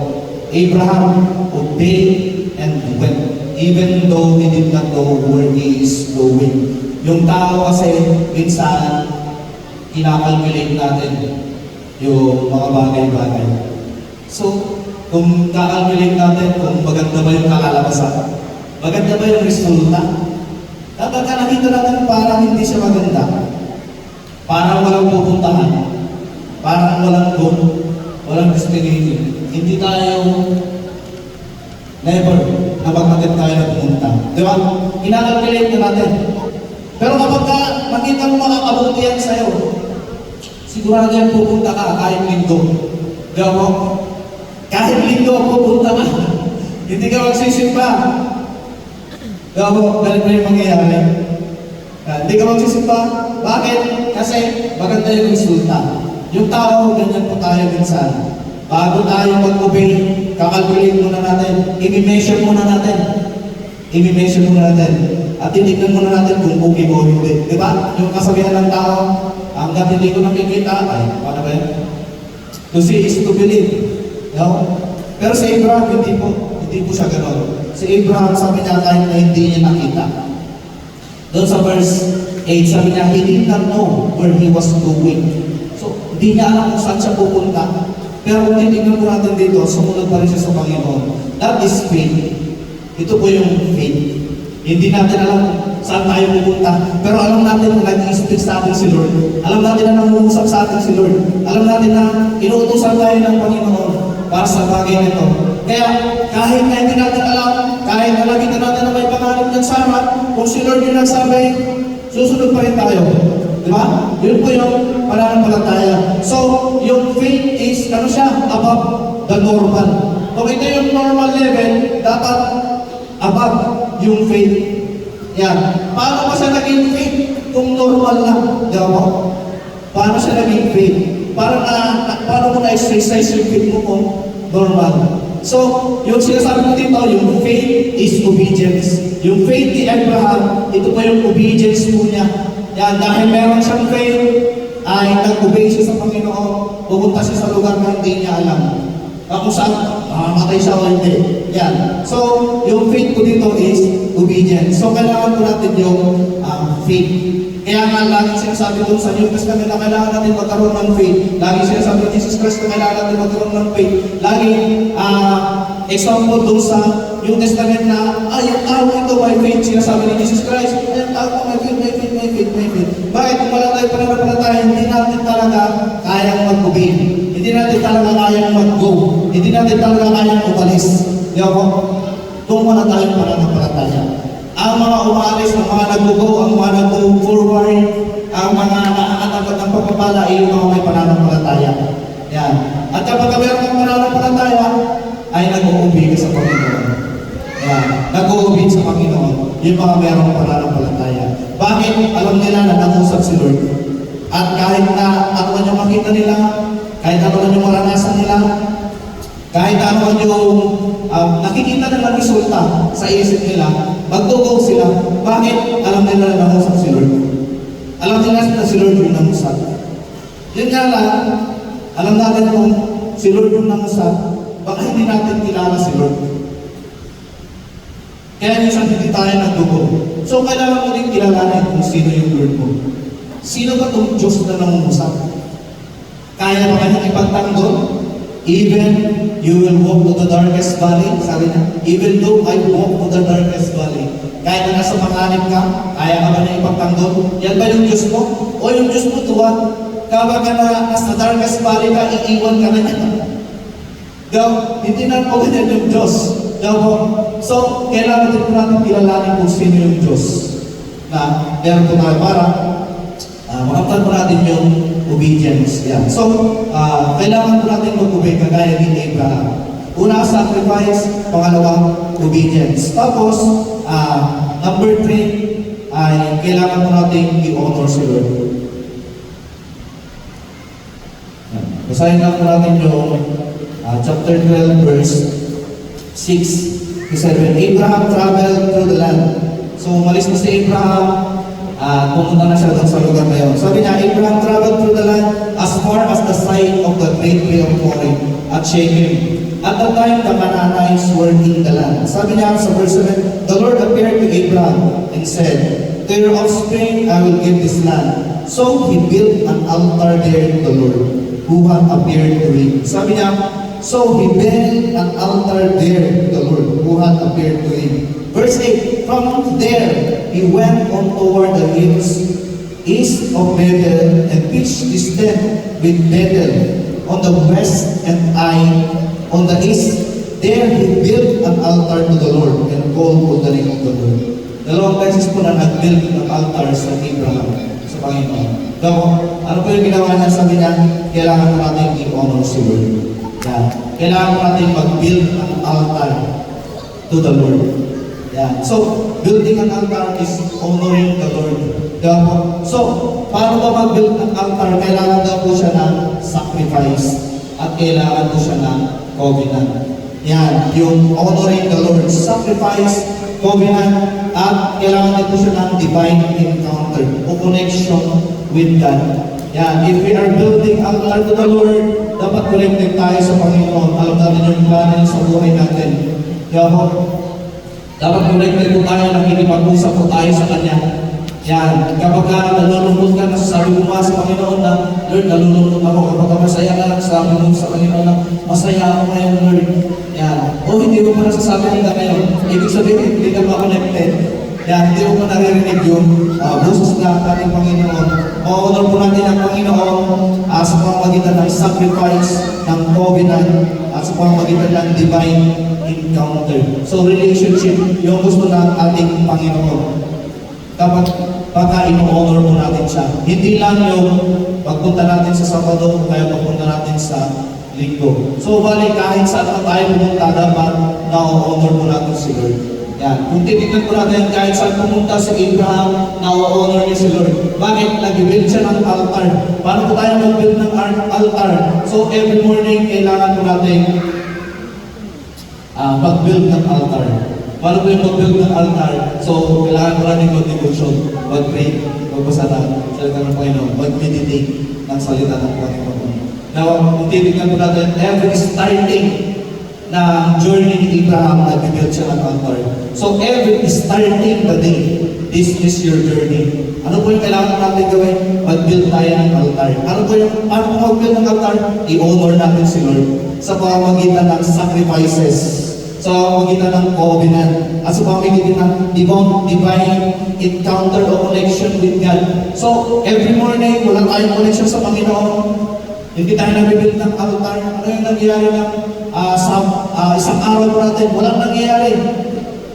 Abraham obeyed and went, even though he did not know where he is going. Yung tao kasi, minsan, kinakalculate natin yung mga bagay-bagay. So, kung kakalculate natin kung maganda ba yung kakalabasan, maganda ba yung resulta, kapag nakita natin parang hindi siya maganda, parang walang pupuntahan, parang walang goal, walang destination, hindi tayo never na magkakit tayo na pumunta. Di ba? Kinakalculate na natin. Pero kapag makita mo makakabutihan sa'yo, sigurado yan pupunta ka kahit linggo. Di ba mo? Kahit linggo pupunta ka. Hindi ka magsisimba. Di ba mo? Ganun ba yung mangyayari? Hindi ka magsisimba. Bakit? Kasi maganda yung resulta. Yung tao, ganyan po tayo minsan. bago tayo mag-obey, kakalculate muna natin, i-measure muna natin. I-measure muna natin. At titignan muna natin kung okay o hindi. Di ba? Yung kasabihan ng tao, hanggang hindi ko nakikita, ay, paano ba yan? To see is to believe. No? Pero si Abraham, hindi po siya gano'n. Si Abraham, sabi niya, kahit na hindi niya nakita. Doon sa verse 8, sabi niya, he did not know where he was going. So, hindi niya alam kung saan siya pupunta. Pero kung titignan po natin dito, sumunod pa rin siya sa Panginoon. That is faith. Ito po yung faith. Hindi natin alam kung saan tayo pupunta. Pero alam natin na nag-i-speak sa atin si Lord. Alam natin na nangungusap sa atin si Lord. Alam natin na inuutosan tayo ng Panginoon para sa bagay nito. Kaya kahit na hindi natin alam, kahit na nakita natin na may pangalan ng Sarah, kung si Lord yung nagsabi, susunod pa rin tayo. Di ba? Yun po yung pananampalataya. So, yung faith is, ano siya, above the normal. Kung ito yung normal level, dapat above yung faith. Yan. Paano ba siya naging faith kung normal lang? Di ba? Paano siya naging faith? Paano mo na-exercise yung faith mo kung normal? So, yung sinasabi ko dito, yung faith is obedience. Yung faith ni Abraham, ito pa yung obedience po niya. Yan, dahil meron siyang faith, ay nag-obey siya sa Panginoon, pupunta siya sa lugar na hindi niya alam. Kung saan, makamatay siya o hindi. Yan. So, yung faith ko dito is obedience. So, kailangan po natin yung faith. Kaya nga, lagi sinasabi doon sa New Testament na kailangan natin magkaroon ng faith. Lagi sinasabi ni Jesus Christ na kailangan natin magkaroon ng faith. Lagi, example doon sa New Testament na, yung tao ito by faith, sinasabi ni Jesus Christ, yung tao ko may faith, may faith, may faith, may faith. Bakit? Kung wala tayo pananampalataya, hindi natin talaga kayang mag-obey. Hindi natin talaga kayang mag-go. Hindi natin talaga kayang umalis. Di ba? Kung wala tayong pananampalataya. Ang mga umalis, ang mga nag-go, ang mga nag-go forward, ang mga nakakatakot ng pagpapala ay yung mga may pananampalataya. Yan. At kapag meron kang pananampalataya, ay nag-uubig sa Panginoon. Yan. Nag-uubig sa Panginoon, yung mga merong pananampalataya. Bakit? Alam nila na nangusap si Lord. At kahit na ano man yung makita nila, kahit ano man yung maranasan nila, kahit ano man yung nakikita nilang resulta sa isip nila, mag-go sila. Bakit? Alam nila na nangusap si Lord. Alam nila na si Lord yung nangusap. Yun nga lang, alam natin kung si Lord yung nangusap, baka hindi natin kilala si Lord. Kaya minsan hindi tayo nag-go. So kailangan mo din kilalanin kung sino yung Lord mo. Sino ba itong Diyos na nangungusap? Kaya ba kanyang ipagtanggol? Even you will walk to the darkest valley, sabi niya, even though I walk to the darkest valley, kahit na nasa panganib ka, kaya ka ba niya ipagtanggol? Yan ba yung Diyos mo? O yung Diyos mo tuwa? Kapag ka na nasa darkest valley ka, iiwan ka na niya. Hindi na po ganyan yung Diyos. So, kailangan din po natin kilalanin kung sino yung Diyos na meron po tayo para makamtan po natin yung obedience. Yan. So, kailangan po natin mag-obey kagaya ni Abraham. Una, sacrifice. Pangalawa, obedience. Tapos, number 3, ay kailangan po natin i-honor si Lord. Yan. Basahin lang po natin yung chapter 12, verse 6 to 7. Abraham traveled through the land. So, umalis na si Abraham. Pumunta na siya doon sa lugar na yun. Sabi niya, Abraham traveled through the land as far as the site of the great way of Moreh at Shechem. At the time, the Canaanites were in the land. Sabi niya sa verse 7, the Lord appeared to Abraham and said, to your offspring I will give this land. So he built an altar there to the Lord, who had appeared to him. Sabi niya, so he built an altar there to the Lord, who had appeared to him. Verse 8, from there he went on toward the hills east of Bethel and pitched his tent with Bethel on the west and Ai on the east. There he built an altar to the Lord and called on the name of the Lord. Dalawang beses po na nag-build ng altar sa Abraham, sa Panginoon. So, ano po yung ginawa niya? Sabi niya, kailangan po natin i-honor si Lord. Yan. Kailangan po natin mag-build ng altar to the Lord. Yan. So, building an altar is honoring the Lord. So, paano ba mag-build ng altar? Kailangan daw po siya ng sacrifice. at kailangan ko siya ng covenant. Yan, yung honoring the Lord, sacrifice, covenant, at kailangan din po siya ng divine encounter o connection with God. Yan, if we are building altar to the Lord, dapat connected tayo sa Panginoon. Alam natin yung plano niya sa buhay natin. Kaya po, dapat connected po tayo, nakikipag-usap po tayo sa Kanya. Yan, kapag nalulungkot ka, nasasabi mo nga sa Panginoon na, Lord, nalulungkot ako. Kapag masaya ka, nasasabi mo sa Panginoon na, masaya ako ngayon, Lord. Yan. O hindi mo pa nasasabi hanggang ngayon. Ibig sabihin, hindi ka ma-connected. Yan, hindi mo pa naririnig yung boses na ating Panginoon. O-honor po natin ang Panginoon sa pamamagitan ng sacrifice, ng covenant, at sa pamamagitan ng divine encounter. So, relationship, yung gusto ng ating Panginoon. Dapat baka ino-honor mo natin siya. Hindi lang yung pagpunta natin sa Sabado, kaya pagpunta natin sa Linggo. So, bali, kahit saan pa tayo pumunta, dapat na-honor mo natin si Lord. Yan. Kung titignan ko natin, kahit saan pumunta si Abraham, na-honor niya si Lord. Bakit? Nag-build siya ng altar. Paano po tayo mag-build ng altar? So, every morning, kailangan po natin mag-build ng altar. Paano po yung mag-build ng altar? So, kailangan ko natin mag-devotion, mag-pray, magbasa ng salita ng Panginoon, mag-meditate ng salita ng Panginoon. Now, kung titignan po natin, every starting na journey ni Abraham, nag-build siya ng altar. So, every starting the day, this is your journey. Ano po yung kailangan natin gawin? Mag-build tayo ng altar. Ano po yung, paano po mag-build ng altar? I-honor natin si Lord sa pamamagitan ng sacrifices, sa pamamagitan ng covenant, at sa pamamagitan ng divine encounter o connection with God. So, every morning, wala tayong connection sa Panginoon. Hindi tayo nabibuild ng altar. Ano yung nangyayari ng isang araw po natin? Walang nangyayari.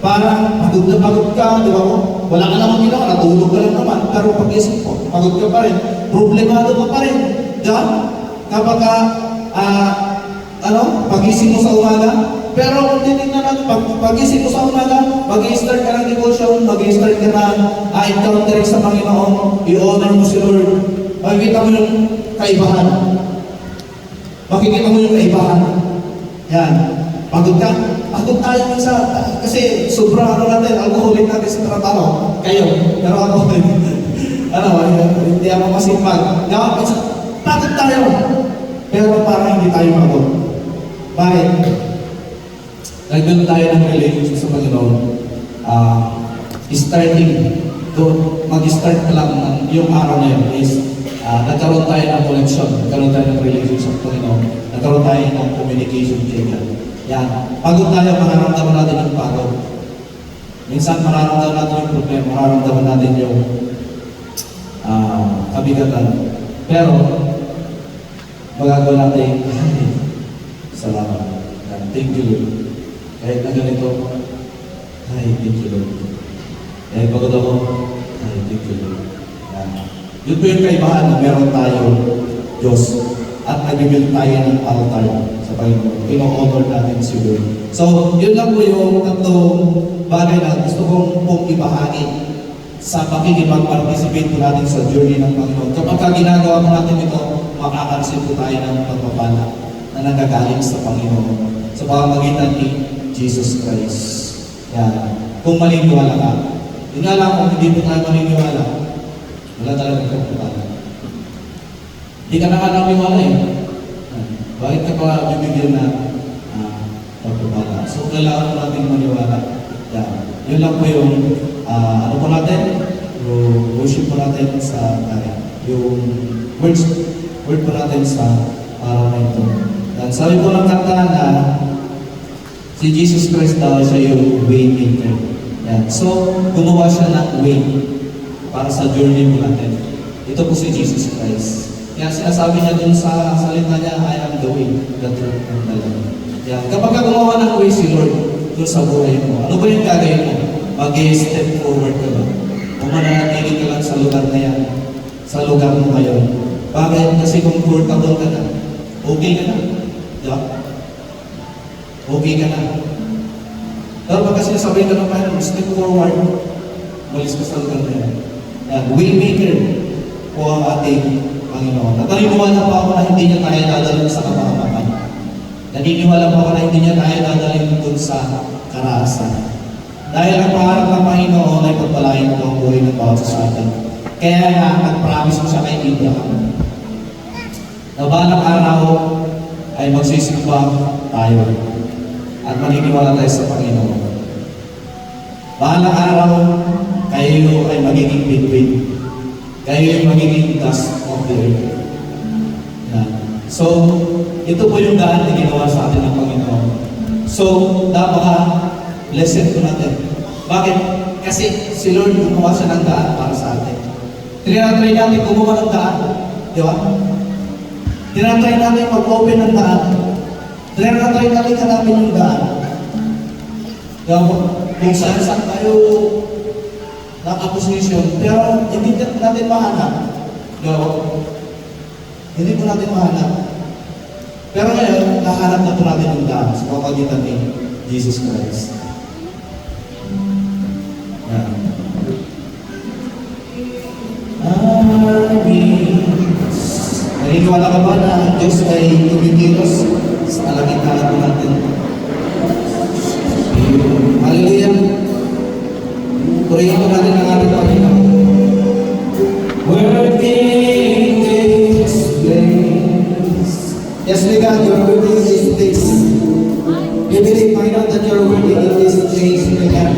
Parang pagod na pagod ka, di ba mo? Wala ka namang ginawa, natulog ka lang naman. Pero pag-isip mo, pagod ka pa rin. Problemado ka pa rin. Diyan, kapag pagising mo sa umaga, pero kung titignan natin, pag-isip mo sa umaga, mag-i-start ka ng devotion, mag-i-start ka ng encountering sa Panginoon, i-honor mo si Lord. Makikita mo yung kaibahan. Makikita mo yung kaibahan. Yan. Pagod ka? Pagod tayo minsan. Kasi sobrang natin, alcoholic natin sa trabaho. Kayo. Pero ako, hindi ako masipag. Pagod tayo. Pero parang hindi tayo pagod. Bakit? Nag-build tayo ng relationship sa Panginoon. Starting, mag-start ka lang yung araw na yun is nagkaroon tayo ng connection, nagkaroon tayo ng relationship sa Panginoon, nagkaroon tayo ng communication with God. Yan. Pagod tayo, mararamdaman natin yung pagod. Minsan mararamdaman natin yung problema, mararamdaman natin yung kabigatan. Pero, magagawa natin, salamat. Thank you, Lord. Kahit na ganito, ay, thank you, Lord. Kahit pagod ako, ay, thank you, Lord. Yan. Yun po yung kaibahan na meron tayo, Diyos, at nag-build tayo ng altar sa Panginoon. Ino-honor natin si Lord. So, yun lang po yung tatlong bagay na gusto kong ibahagi sa pakikipag-participate po natin sa journey ng Panginoon. Kapag ginagawa po natin ito, makakareceive po tayo ng pagpapala na nanggagaling sa Panginoon sa pamamagitan ni Jesus Christ. Yan. Kung maniniwala ka. Yun nga lang, kung hindi po tayo maniniwala, wala talagang pagpapala. Hindi ka nakakamiwala eh. Bakit ka pa bibigyan na pagpapala? So, kailangan po natin maniwala. Yan. Yun lang po yung ano po natin? Yung worship po natin sa yung word po natin sa araw na ito. Yan. Sabi po ng kanta na si Jesus Christ daw siya yung way maker. Yan. So, gumawa siya ng way para sa journey mo natin. Ito po si Jesus Christ. Kaya sinasabi niya dun sa salita niya, I am the way, the truth, and the life. Yan. Kapag ka gumawa ng way si Lord dun sa buhay mo, ano ba yung gagawin mo? Mag-step forward ka ba? O mananatili ka lang sa lugar na yan, sa lugar mo ngayon. Bakit? Kasi comfortable ka na. Okay ka na. Yeah. Okay ka na. Pero pagka sinasabi ka ng Panginoon, step forward, malis ka sa lugar na yan. Waymaker po ang ating Panginoon. At naniniwala pa ako na hindi niya tayo dadalhin sa kapahamakan. Naniniwala po ako na hindi niya tayo dadalhin dun sa karahasan. Dahil ang pangarap ng Panginoon ay pagpalain po ang buhay ng bawat sa atin. Kaya nga, nag-promise ko siya kay Abraham na balang araw ay magsisimba tayo at maniniwala tayo sa Panginoon. Balang araw, kayo ay magiging between. Kayo ay magiging dust of the earth. Yan. So, ito po yung daan na ginawa sa atin ng Panginoon. So, napaka-blessed po natin. Bakit? Kasi si Lord gumawa siya ng daan para sa atin. Tinatry natin gumawa ng daan. Di ba? Tinatry natin mag-open ng daan. Tinatry natin hanapin yung daan. Di ba? Kung saan tayo nakaposisyon, pero hindi natin mahanap. Di ba? Hindi po natin mahanap. Pero ngayon, nahanap na po natin yung daan sa pamamagitan ni Jesus Christ. Yan. Naniniwala ka ba na ang Diyos ay tumikilos sa kalagitnaan po natin? Hallelujah! Purihin po natin ang ating Panginoon. Working this place. Yes, my God, you're working in this place. We believe, Panginoon, that you're working in this place, my God.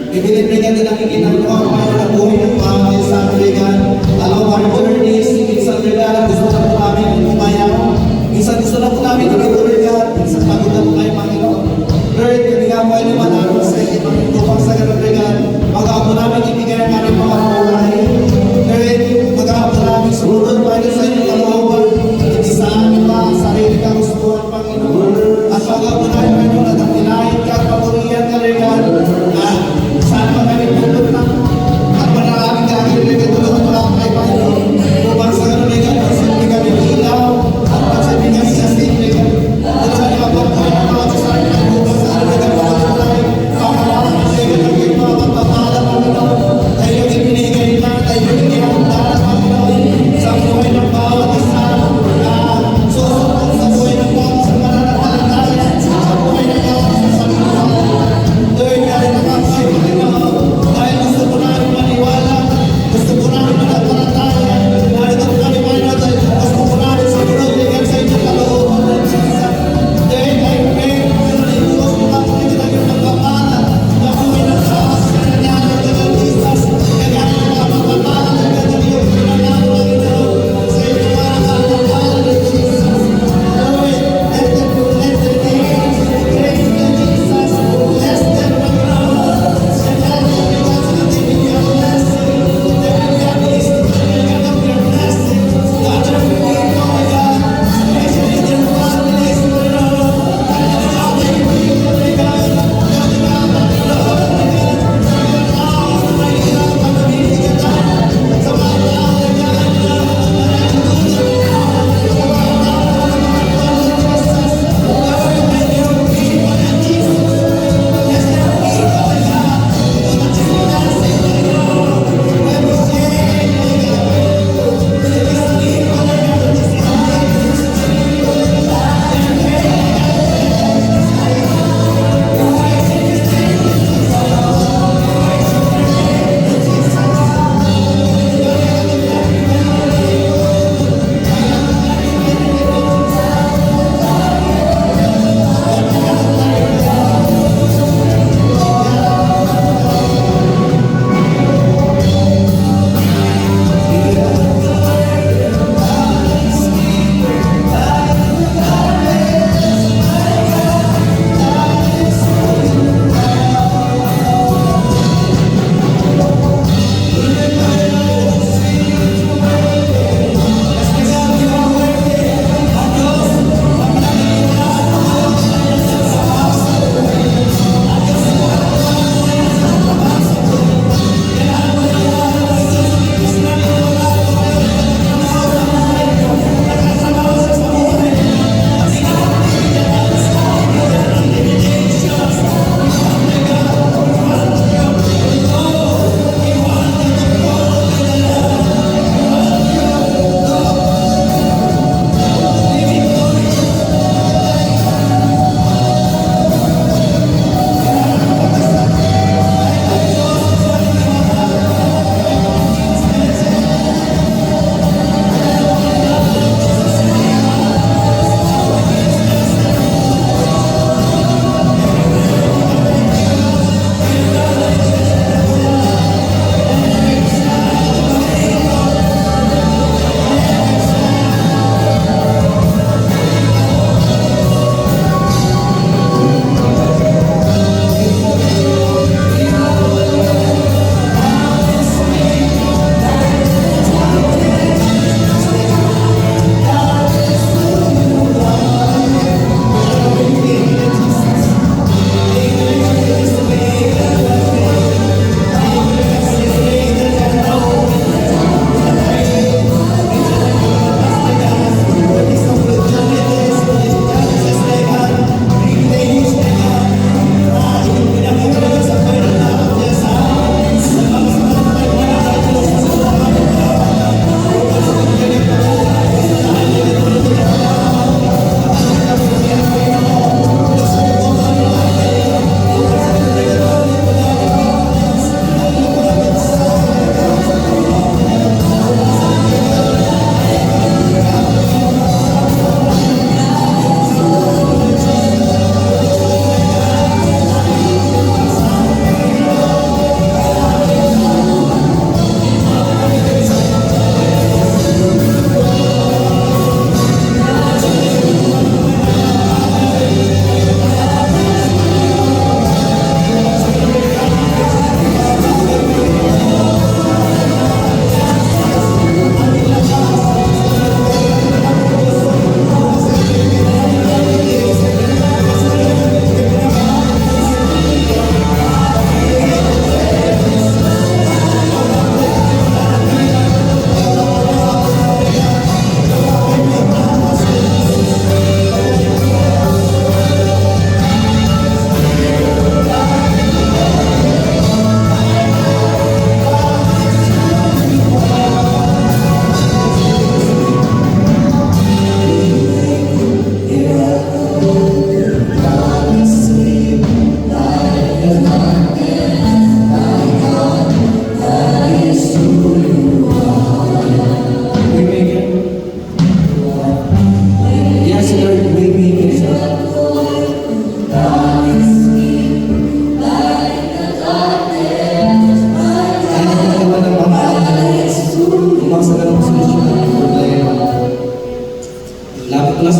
We believe, my God, na nakikita ko ang Panginoon na buhay ng pamilya sa amin, my God. Along our journeys, minsan, my God, gusto na po namin umayaw. Minsan gusto na po namin dito, my God. Minsan pagod na po kayo, Panginoon. Lord, kami nga po ay lumalaro sa inyo, Panginoon, sa ganun, my God. Mag-aabo namin ibigay ang aming mga buhay. Lord, mag-aabo namin sumunod, Panginoon, sa inyo, kalooban. Hindi sa aming mga sarili ka gustuhan, Panginoon. At mag-aabo namin, Panginoon, at ang tinahin ka, papurihan ka, Lord God. Saan pa kami pupunta? At maraming kami,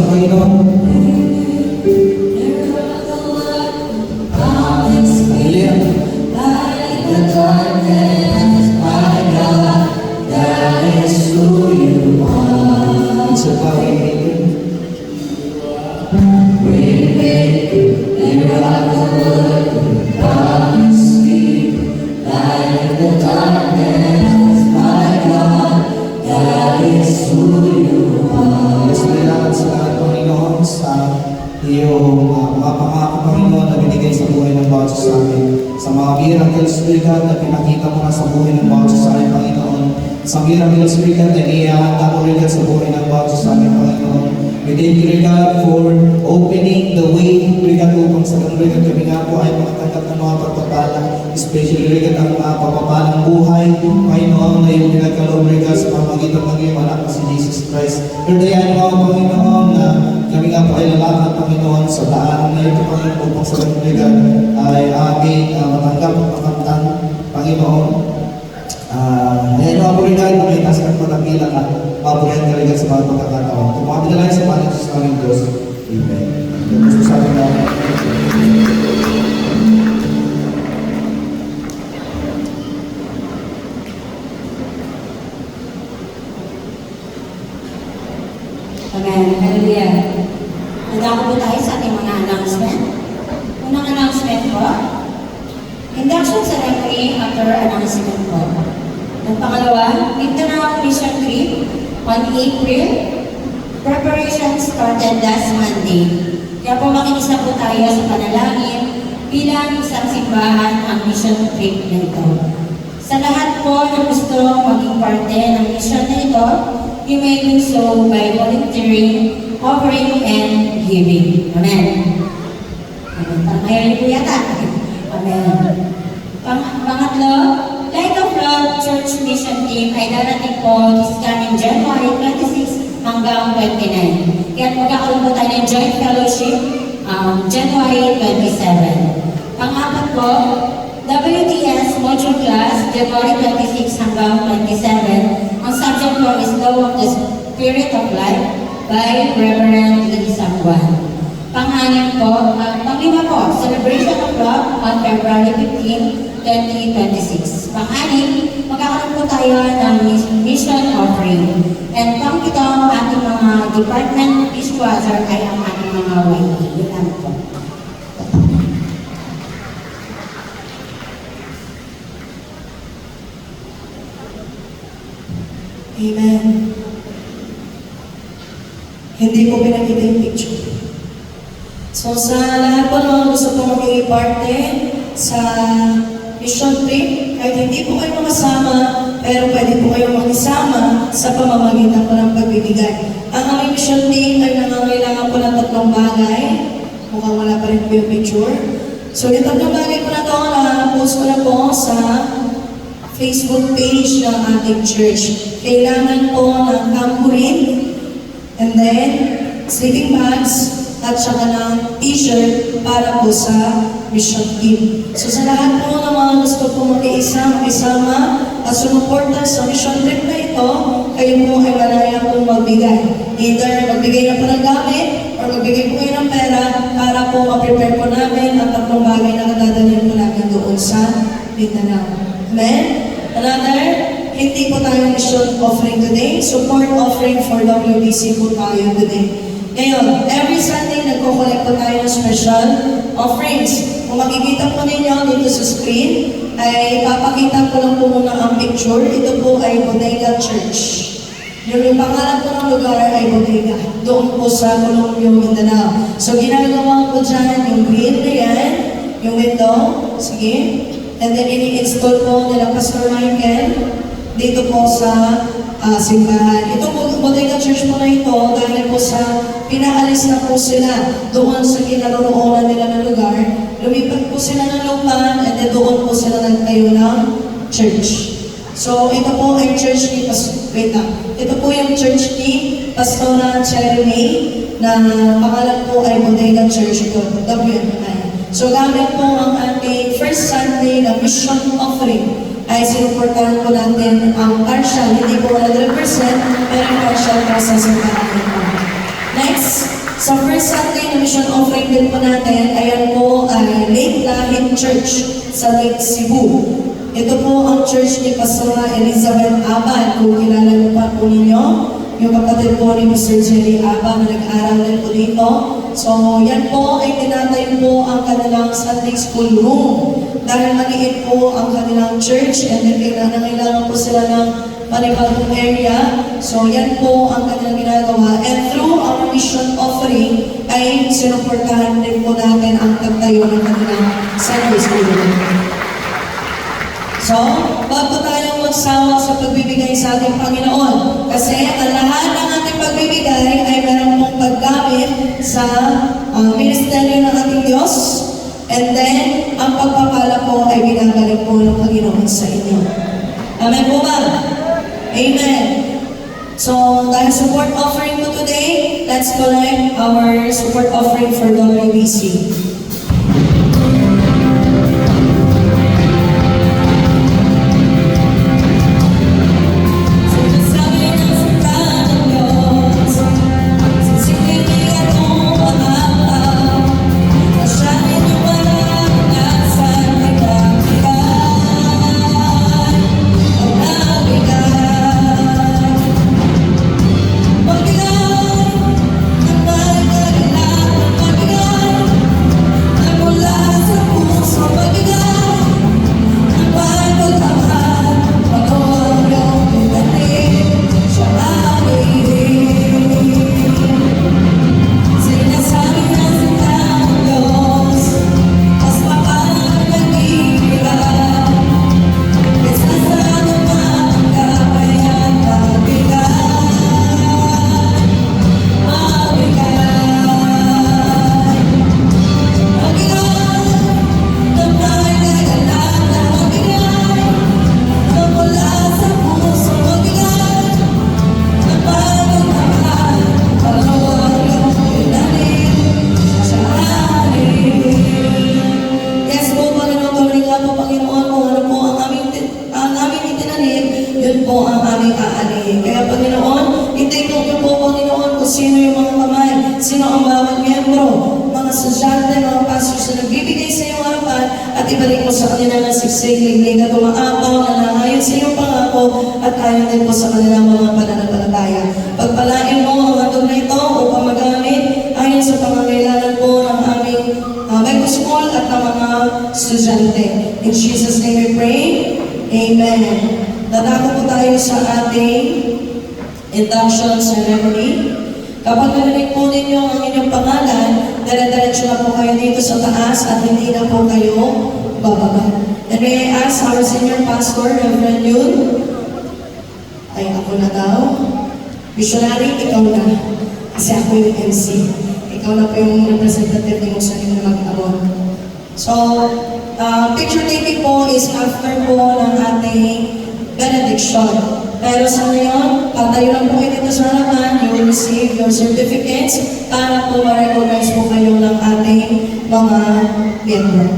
sa Panginoon. Hallelujah. So far, Yes, salamat sa lahat, Panginoon, sa iyong mga pangako, Panginoon, na binigay sa buhay ng bawat isa sa amin. Sa mga miracles, God, na pinakita mo na sa buhay ng bawat isa sa amin, Panginoon. Sa miracles, God, na iyahanda mo rin sa buhay ng bawat isa sa amin, Panginoon. We thank you, God, for opening the way, God, upang sa ganun, God, kami nga po ay makatanggap ng mga pagpapala, especially, God, ang mga papapalang buhay, Panginoon, na iyong pinagkaloob, God, sa pamagitan ng iyong anak na si Jesus Christ. Lord, ayan mo, Panginoon, na kami nga po ay lalakad, Panginoon, sa daan na ito, Panginoon, upang sa ganun, God, ay aming matanggap at makamtan, Panginoon. Ayan mga purihan, na may tasakan mo ng ilang at mapurihan ka rin sa mga pagkakataon. Tumami na lang sa panin sa aming Diyos. Amen. Gusto sa amin na. Amen. Hallelujah. Nandako po tayo sa ating mga announcement. Unang announcement po, induction ceremony after announcement po. Ang pangalawa, Mindanao Mission Trip on April. Preparation started last Monday. Kaya po makinis na po tayo sa panalangin bilang isang simbahan ang mission trip na ito. Sa lahat po na gusto maging parte ng mission na ito, you may do so by volunteering, offering, and giving. Amen. Amen. Ngayon po yata. Amen. Pangatlo, Light of Love Church Mission Team ay darating po this coming January 26 hanggang 29. Kaya magkakaroon po tayo ng joint fellowship January 27. Pang-apat po, WTS Module Class, January 26 hanggang 27. Ang subject po is Law of the Spirit of Life by Reverend Lee Sangwan. Pang-anim po, pang-lima po, Celebration of Love on February 15, 2026. Pang-anim, magkakaroon po tayo ng mission offering. And pang-pito, ang ating mga department dishwasher ay ang ating mga YE. Yun lang po. Amen. Hindi po pinakita yung picture. So sa lahat po naman gusto po magiging parte sa mission trip, kahit hindi po kayo makasama, pero pwede po kayo makisama sa pamamagitan po ng pagbibigay. Ang aming mission team ay nangangailangan po ng tatlong bagay. Mukhang wala pa rin po yung picture. So yung tatlong bagay po na ito, na-post ko na po sa Facebook page ng ating church. Kailangan po ng tambourine, and then sleeping bags, at saka ng t-shirt para po sa mission team. So sa lahat po ng mga gusto po makisama at sumuporta sa mission trip na ito, kayo po ay malaya pong magbigay. Either magbigay na po ng gamit or magbigay po kayo ng pera para po ma-prepare po namin ang tatlong bagay na kadadalhin po namin doon sa Mindanao. Amen? Another, hindi po tayo mission offering today. Support offering for WBC po tayo today. Ngayon, every Sunday nagko-collect po tayo ng special offerings. Kung makikita po ninyo dito sa screen, ay papakita ko lang po muna ang picture. Ito po ay Bodega Church. Yung pangalan po ng lugar ay Bodega. Doon po sa Colombia, Mindanao. So ginagawa ko dyan yung green na yan, yung window, sige. And then ini-install po nila Pastor Michael dito po sa simbahan. Ito po, Bodega Church po na ito, dahil po sa pinaalis na po sila doon sa kinaroroonan nila ng lugar, lumipat po sila ng lupa, and then doon po sila nagtayo ng church. So, ito po ay church ni ito po yung church ni Pastora Cherry May, na pangalan po ay Bodega Church ito, WMI. So, gamit po ang ating first Sunday na mission offering ay sinuportahan po natin ang partial, hindi po 100%, pero partial process ng Next, first Sunday na mission offering din po natin, ayan po ay Lake Lahit Church sa Lake Cebu. Ito po ang church ni Pastora Elizabeth Abad. Kung kilala niyo pa po ninyo, yung kapatid po ni Mr. Jerry Abad na nag-aral din po dito. So, yan po ay tinatayo po ang kanilang Sunday School room. Dahil maliit po ang kanilang church and then kailangan po sila ng panibagong area. So, yan po ang kanilang ginagawa. And through our mission offering, ay sinuportahan din po natin ang pagtayo ng kanilang Sunday School room. So, bago tayong magsawa sa pagbibigay sa ating Panginoon, kasi ang lahat ng ating pagbibigay ay meron pong paggamit sa ministeryo ng ating Diyos, and then, ang pagpapala po ay binabalik po ng Panginoon sa inyo. Amen po ba? Amen. So, dahil support offering po today, let's collect our support offering for WBC. Sino ang bawat miyembro, mga estudyante, mga pastors na nagbibigay sa iyong harapan at ibalik mo sa kanila ng siksik, liglig at umaapaw na nangayon sa iyong pangako at ayon din po sa kanilang mga pananampalataya. Pagpalain mo ang handog na ito upang magamit ayon sa pangangailangan po ng aming Bible School at ng mga estudyante. In Jesus' name we pray. Amen. Dadako po tayo sa ating induction ceremony. Kapag narinig po ninyo ang inyong pangalan, dire-diretso na po kayo dito sa taas at hindi na po kayo bababa. And may I ask our senior pastor, Reverend Yun, ay ako na daw. Missionary, ikaw na. Kasi ako yung MC. Ikaw na po yung representative ni Musalim na mag-abon. So, picture taking po is after po ng ating benediction. Pero sa ngayon, patayo lang po kayo dito sa harapan, you will receive your certificates para po ma-recognize po kayo ng ating mga member.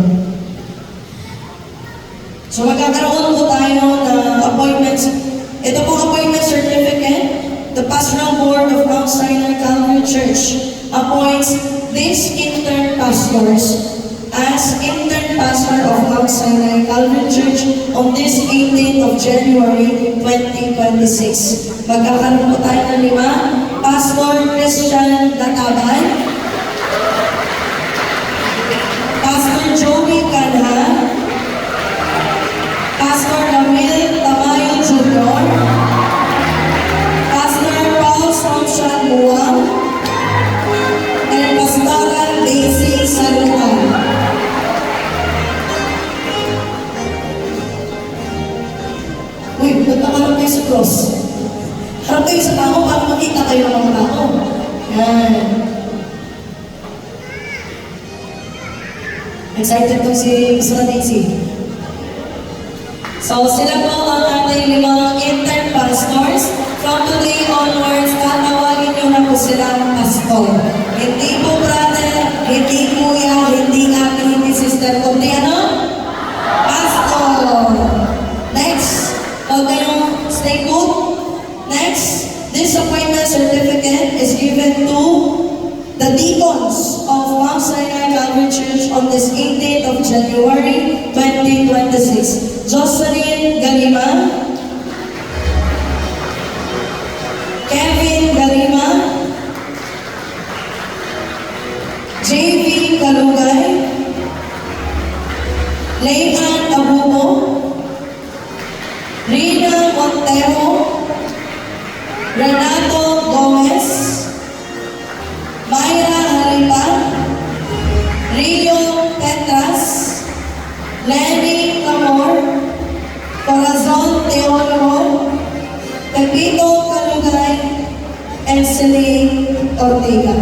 So magkakaroon po tayo ng appointments. Ito pong appointment certificate, the Pastoral Board of Mount Sinai Calvary Church appoints these intern pastors as intern pastor of Mount Sinai Calvary Church on this 18th of January 2026. Magkakaroon po tayo ng 5. Pastor Christian Lataban, Pastor Joey Canha, Pastor Ramil Tamayo Jr., Pastor Paul Samshan Muang, and Pastoral Daisy Salutan. Uy, punta ka lang kayo sa cross. Harap kayo sa tao para makita kayo ng mga tao. Yan. Excited po si Mr. Nancy. So, sila po ang ating 5 intern pastors. From today onwards, tatawagin nyo na po silang pastor. Hindi po brother, hindi kuya, hindi ate, hindi sister, kundi ano? Pastor! Next, huwag kayong stay put. Next, this appointment certificate is given to the deacons of Mount Sinai Calvary Church on this 18th of January 2026. Jocelyn Galima, Kevin Galima, JV Kalugay, Leian Abumo, Rina Montero, Renato Gomez, Mayra Haripa, Rio Tetras, Lenny Clamor, Corazon Teodoro, Pepito Kalugay, and Celine Ortega.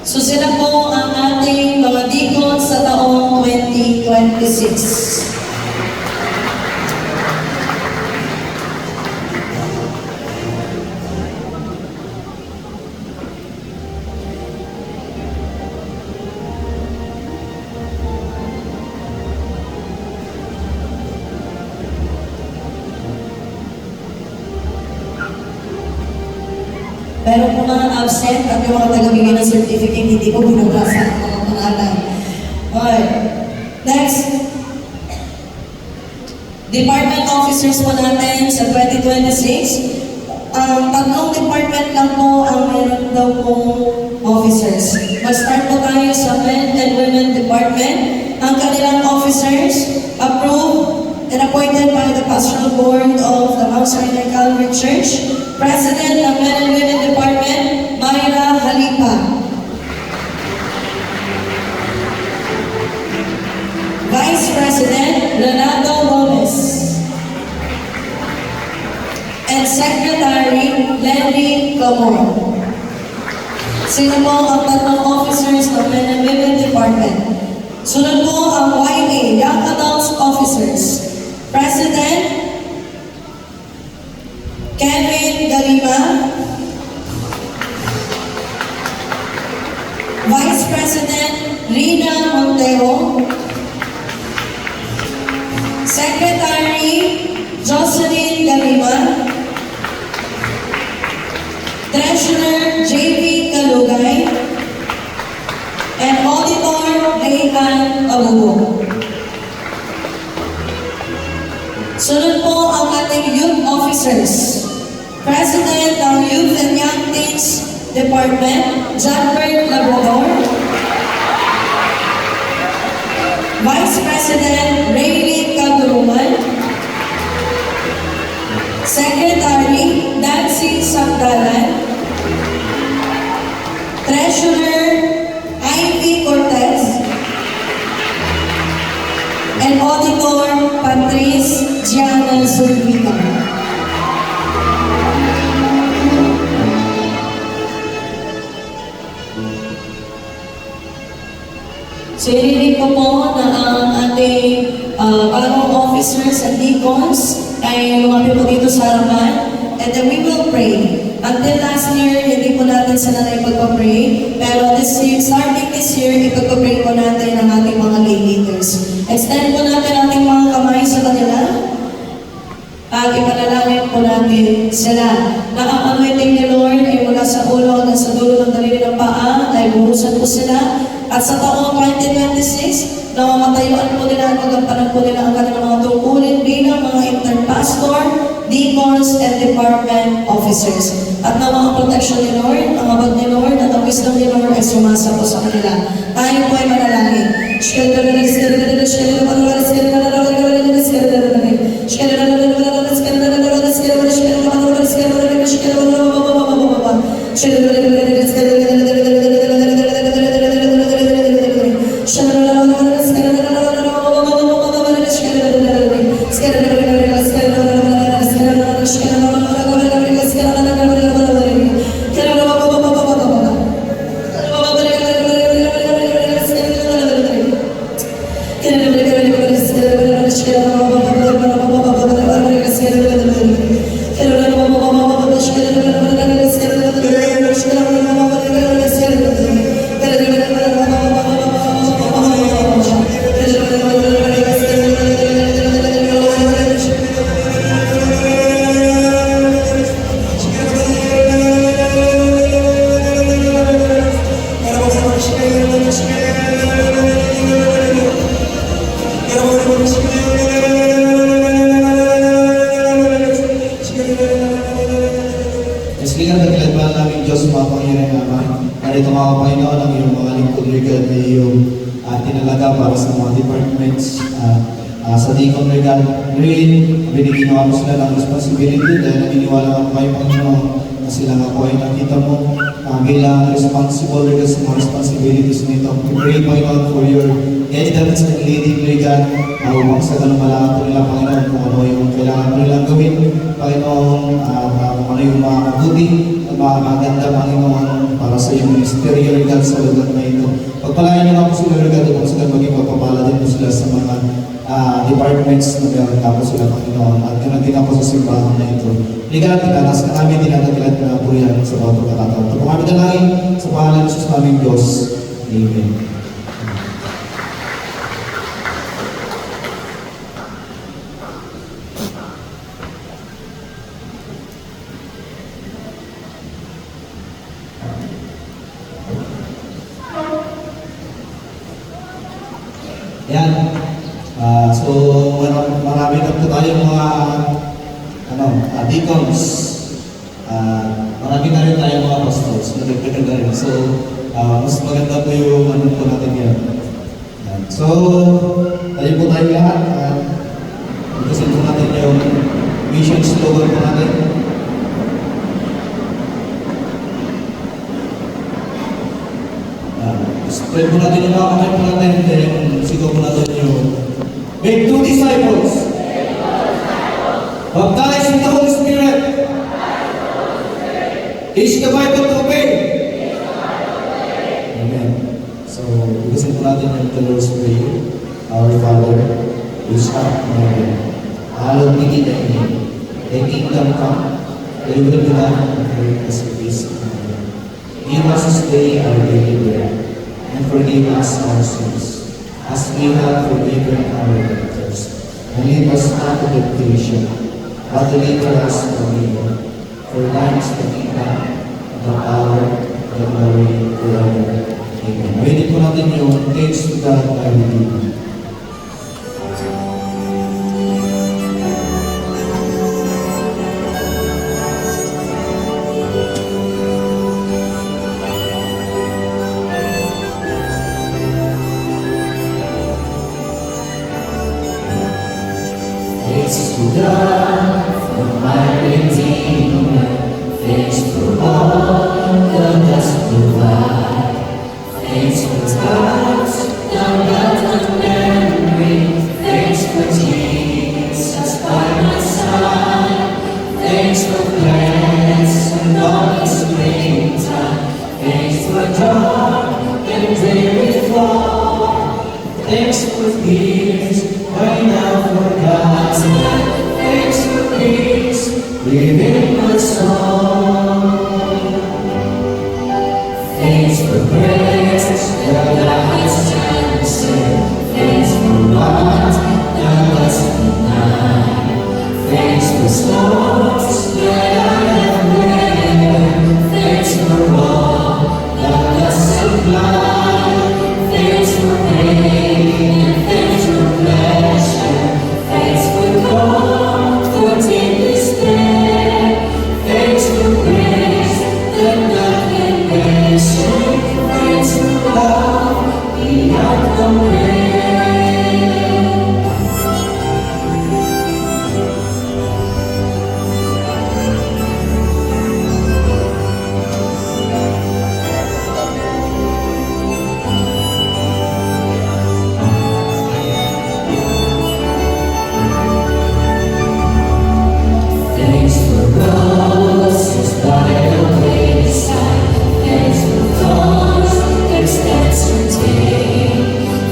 So sila po ang ating mga deacon sa taong 2026. Meron po mga absent at yung mga taga-bigay ng certificate, hindi po binabasa ang mga pangalan. Okay. Next. Department officers po natin sa 2026. Tatlong department lang po ang meron daw pong officers. Mag-start po tayo sa Men and Women Department. Ang kanilang officers approved and appointed by the Pastoral Board of the Mount Sinai Calvary Church. President ng Men and Women Department, Mayra Halipa. Vice President, Renato Gomez. And Secretary, Lenny Clamor. Sino po ang tatlong officers ng Men and Women Department? Sunod po ang YA, Young Adults Officers. President, Kevin Galima. Vice President, Rina Montero. Secretary, Jocelyn Galima. Treasurer, JV Kalugay. And Auditor, Leian Abubo. Sunod po ang ating youth officers. President ng Youth and Young Teens Department, Janbert Labrador. Vice President, Rayleigh Calderuman. Secretary, Nancy Sandalan. Treasurer, Ivy Cortez. And Auditor, Patrice Gianna Zurvita. So, irinig ko po na ang ating bagong officers and deacons ay lumapit po dito sa harapan. And then we will pray. Until last year, hindi po natin sila na ipagpa-pray. Pero this year, starting this year, ipagpa-pray po natin ang ating mga lay leaders. Extend po natin ating mga kamay sa kanila. At ipanalangin po natin sila na ang anointing ni Lord ay mula sa ulo hanggang sa dulo ng daliri ng paa ay buhusan po sila. At sa taong 2026, namamatayuan po nila at magampanan po nila ang kanilang mga tungkulin bilang mga interpastor, deacons, and department officers. At na mga protection ni Lord, ang abag ni Lord, at ang wisdom ni Lord ay sumasa po sa kanila. Tayo po ay manalangin. Thank you. Yes, ligan na kilala namin Diyos, mga Panginoon Ama. Narito mga Panginoon ang iyong mga lingkod regal na iyong tinalaga para sa mga departments. Sa Deacon Regal Green, binigyan mo sila ng responsibility dahil naniniwala ako kayo Panginoon na sila nga po ay nakita mo bilang responsible regal sa mga responsibilities nito. We pray Panginoon for your guidance and leading regal upang sa ganun malaman po nila Panginoon kung ano yung kailangan po nilang gawin Panginoon kung ano yung mga mabuti at mga maganda Panginoon para sa iyong ministerial regal sa lugar na ito. Pagpalayan niyo nga po sila regal upang sila maging pagpapala din po sila sa mga departments na meron nga po sila Panginoon at ganoon din ako sa simbahan na ito. Liga natin alas na namin tinatagilan na po yan sa bawat pagkakataon. Ito po kami dalangin sa pangalan ng Jesus naming Diyos. Amen. Yan. So, marami na po tayong mga deacons. Marami na rin tayong mga pastors na nagpaganda rin. So, mas maganda po yung ano po natin yan. Yan. So, tayo po tayo lahat. Kasi po natin yung mission slogan po natin. Spread po natin yung mga kamay po natin. Then, sigaw po natin yung make 2 disciples. Baptize in the Holy Spirit. Teach the Bible to obey. Amen. So, ibisin po natin yung the Lord's Prayer. Our Father, who's up in heaven, hallowed be thy name. Thy kingdom come, thy will be done on earth as it is in heaven. Give us this day our daily bread, and forgive us our sins, as we have forgiven our debtors. And lead us not to temptation, but deliver us from evil. For thine is the kingdom, the power, the glory, forever. Amen. Pwede po natin yung thanks to God by Redeemer. Thanks to God for my Redeemer. Thanks for all the has provided. Thanks for God's forgotten memory. Thanks for Jesus by my side. Thanks for plans and all the springtime. Thanks for dawn and day before. Thanks for years I now forgotten. Thanks for peace within my soul. Thanks for grace that I stand still. Thanks for what that was denied. Thanks for storms that I have weathered. Thanks for all that was supplied. Thanks for pain and thanks for pleasure. Thanks for comfort in despair. Thanks for grace that nothing measure. Thanks for love beyond compare. Thanks for roses by the wayside. Thanks for thorns that stands to take.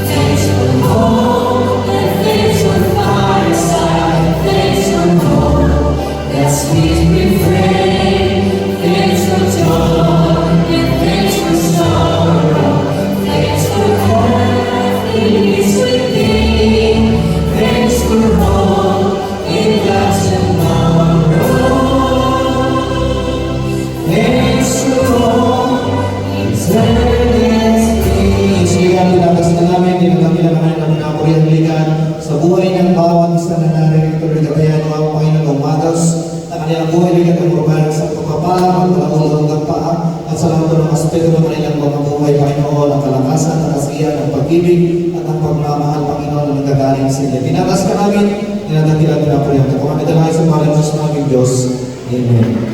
Thanks for hope and thanks for fireside. Thanks for hope that sweet refrain. Thanks for joy and thanks for sorrow. Thanks for heart in peace within. Thanks for hope in God's tomorrow. Thanks for all eternity. Sige, tinatas na namin, dinagamilan namin ang Korean Ligan sa buhay ng bawat isa na narito rin. Kaya naman Panginoon umagas na kanilang buhay ligan ang urban sa pagpapalagay pagpapala, magpapulong ng paa, at sa lahat ng aspekto ng kanilang mga buhay, Panginoon, ang kalakasan, ang kasiyahan, ang pag-ibig, at ang pagmamahal, Panginoon, na nagagaling sa inyo. Tinatas ka namin, tinatakilan, tinapriyang. Kung kami dalangin sa pangalan ng Diyos, Amen.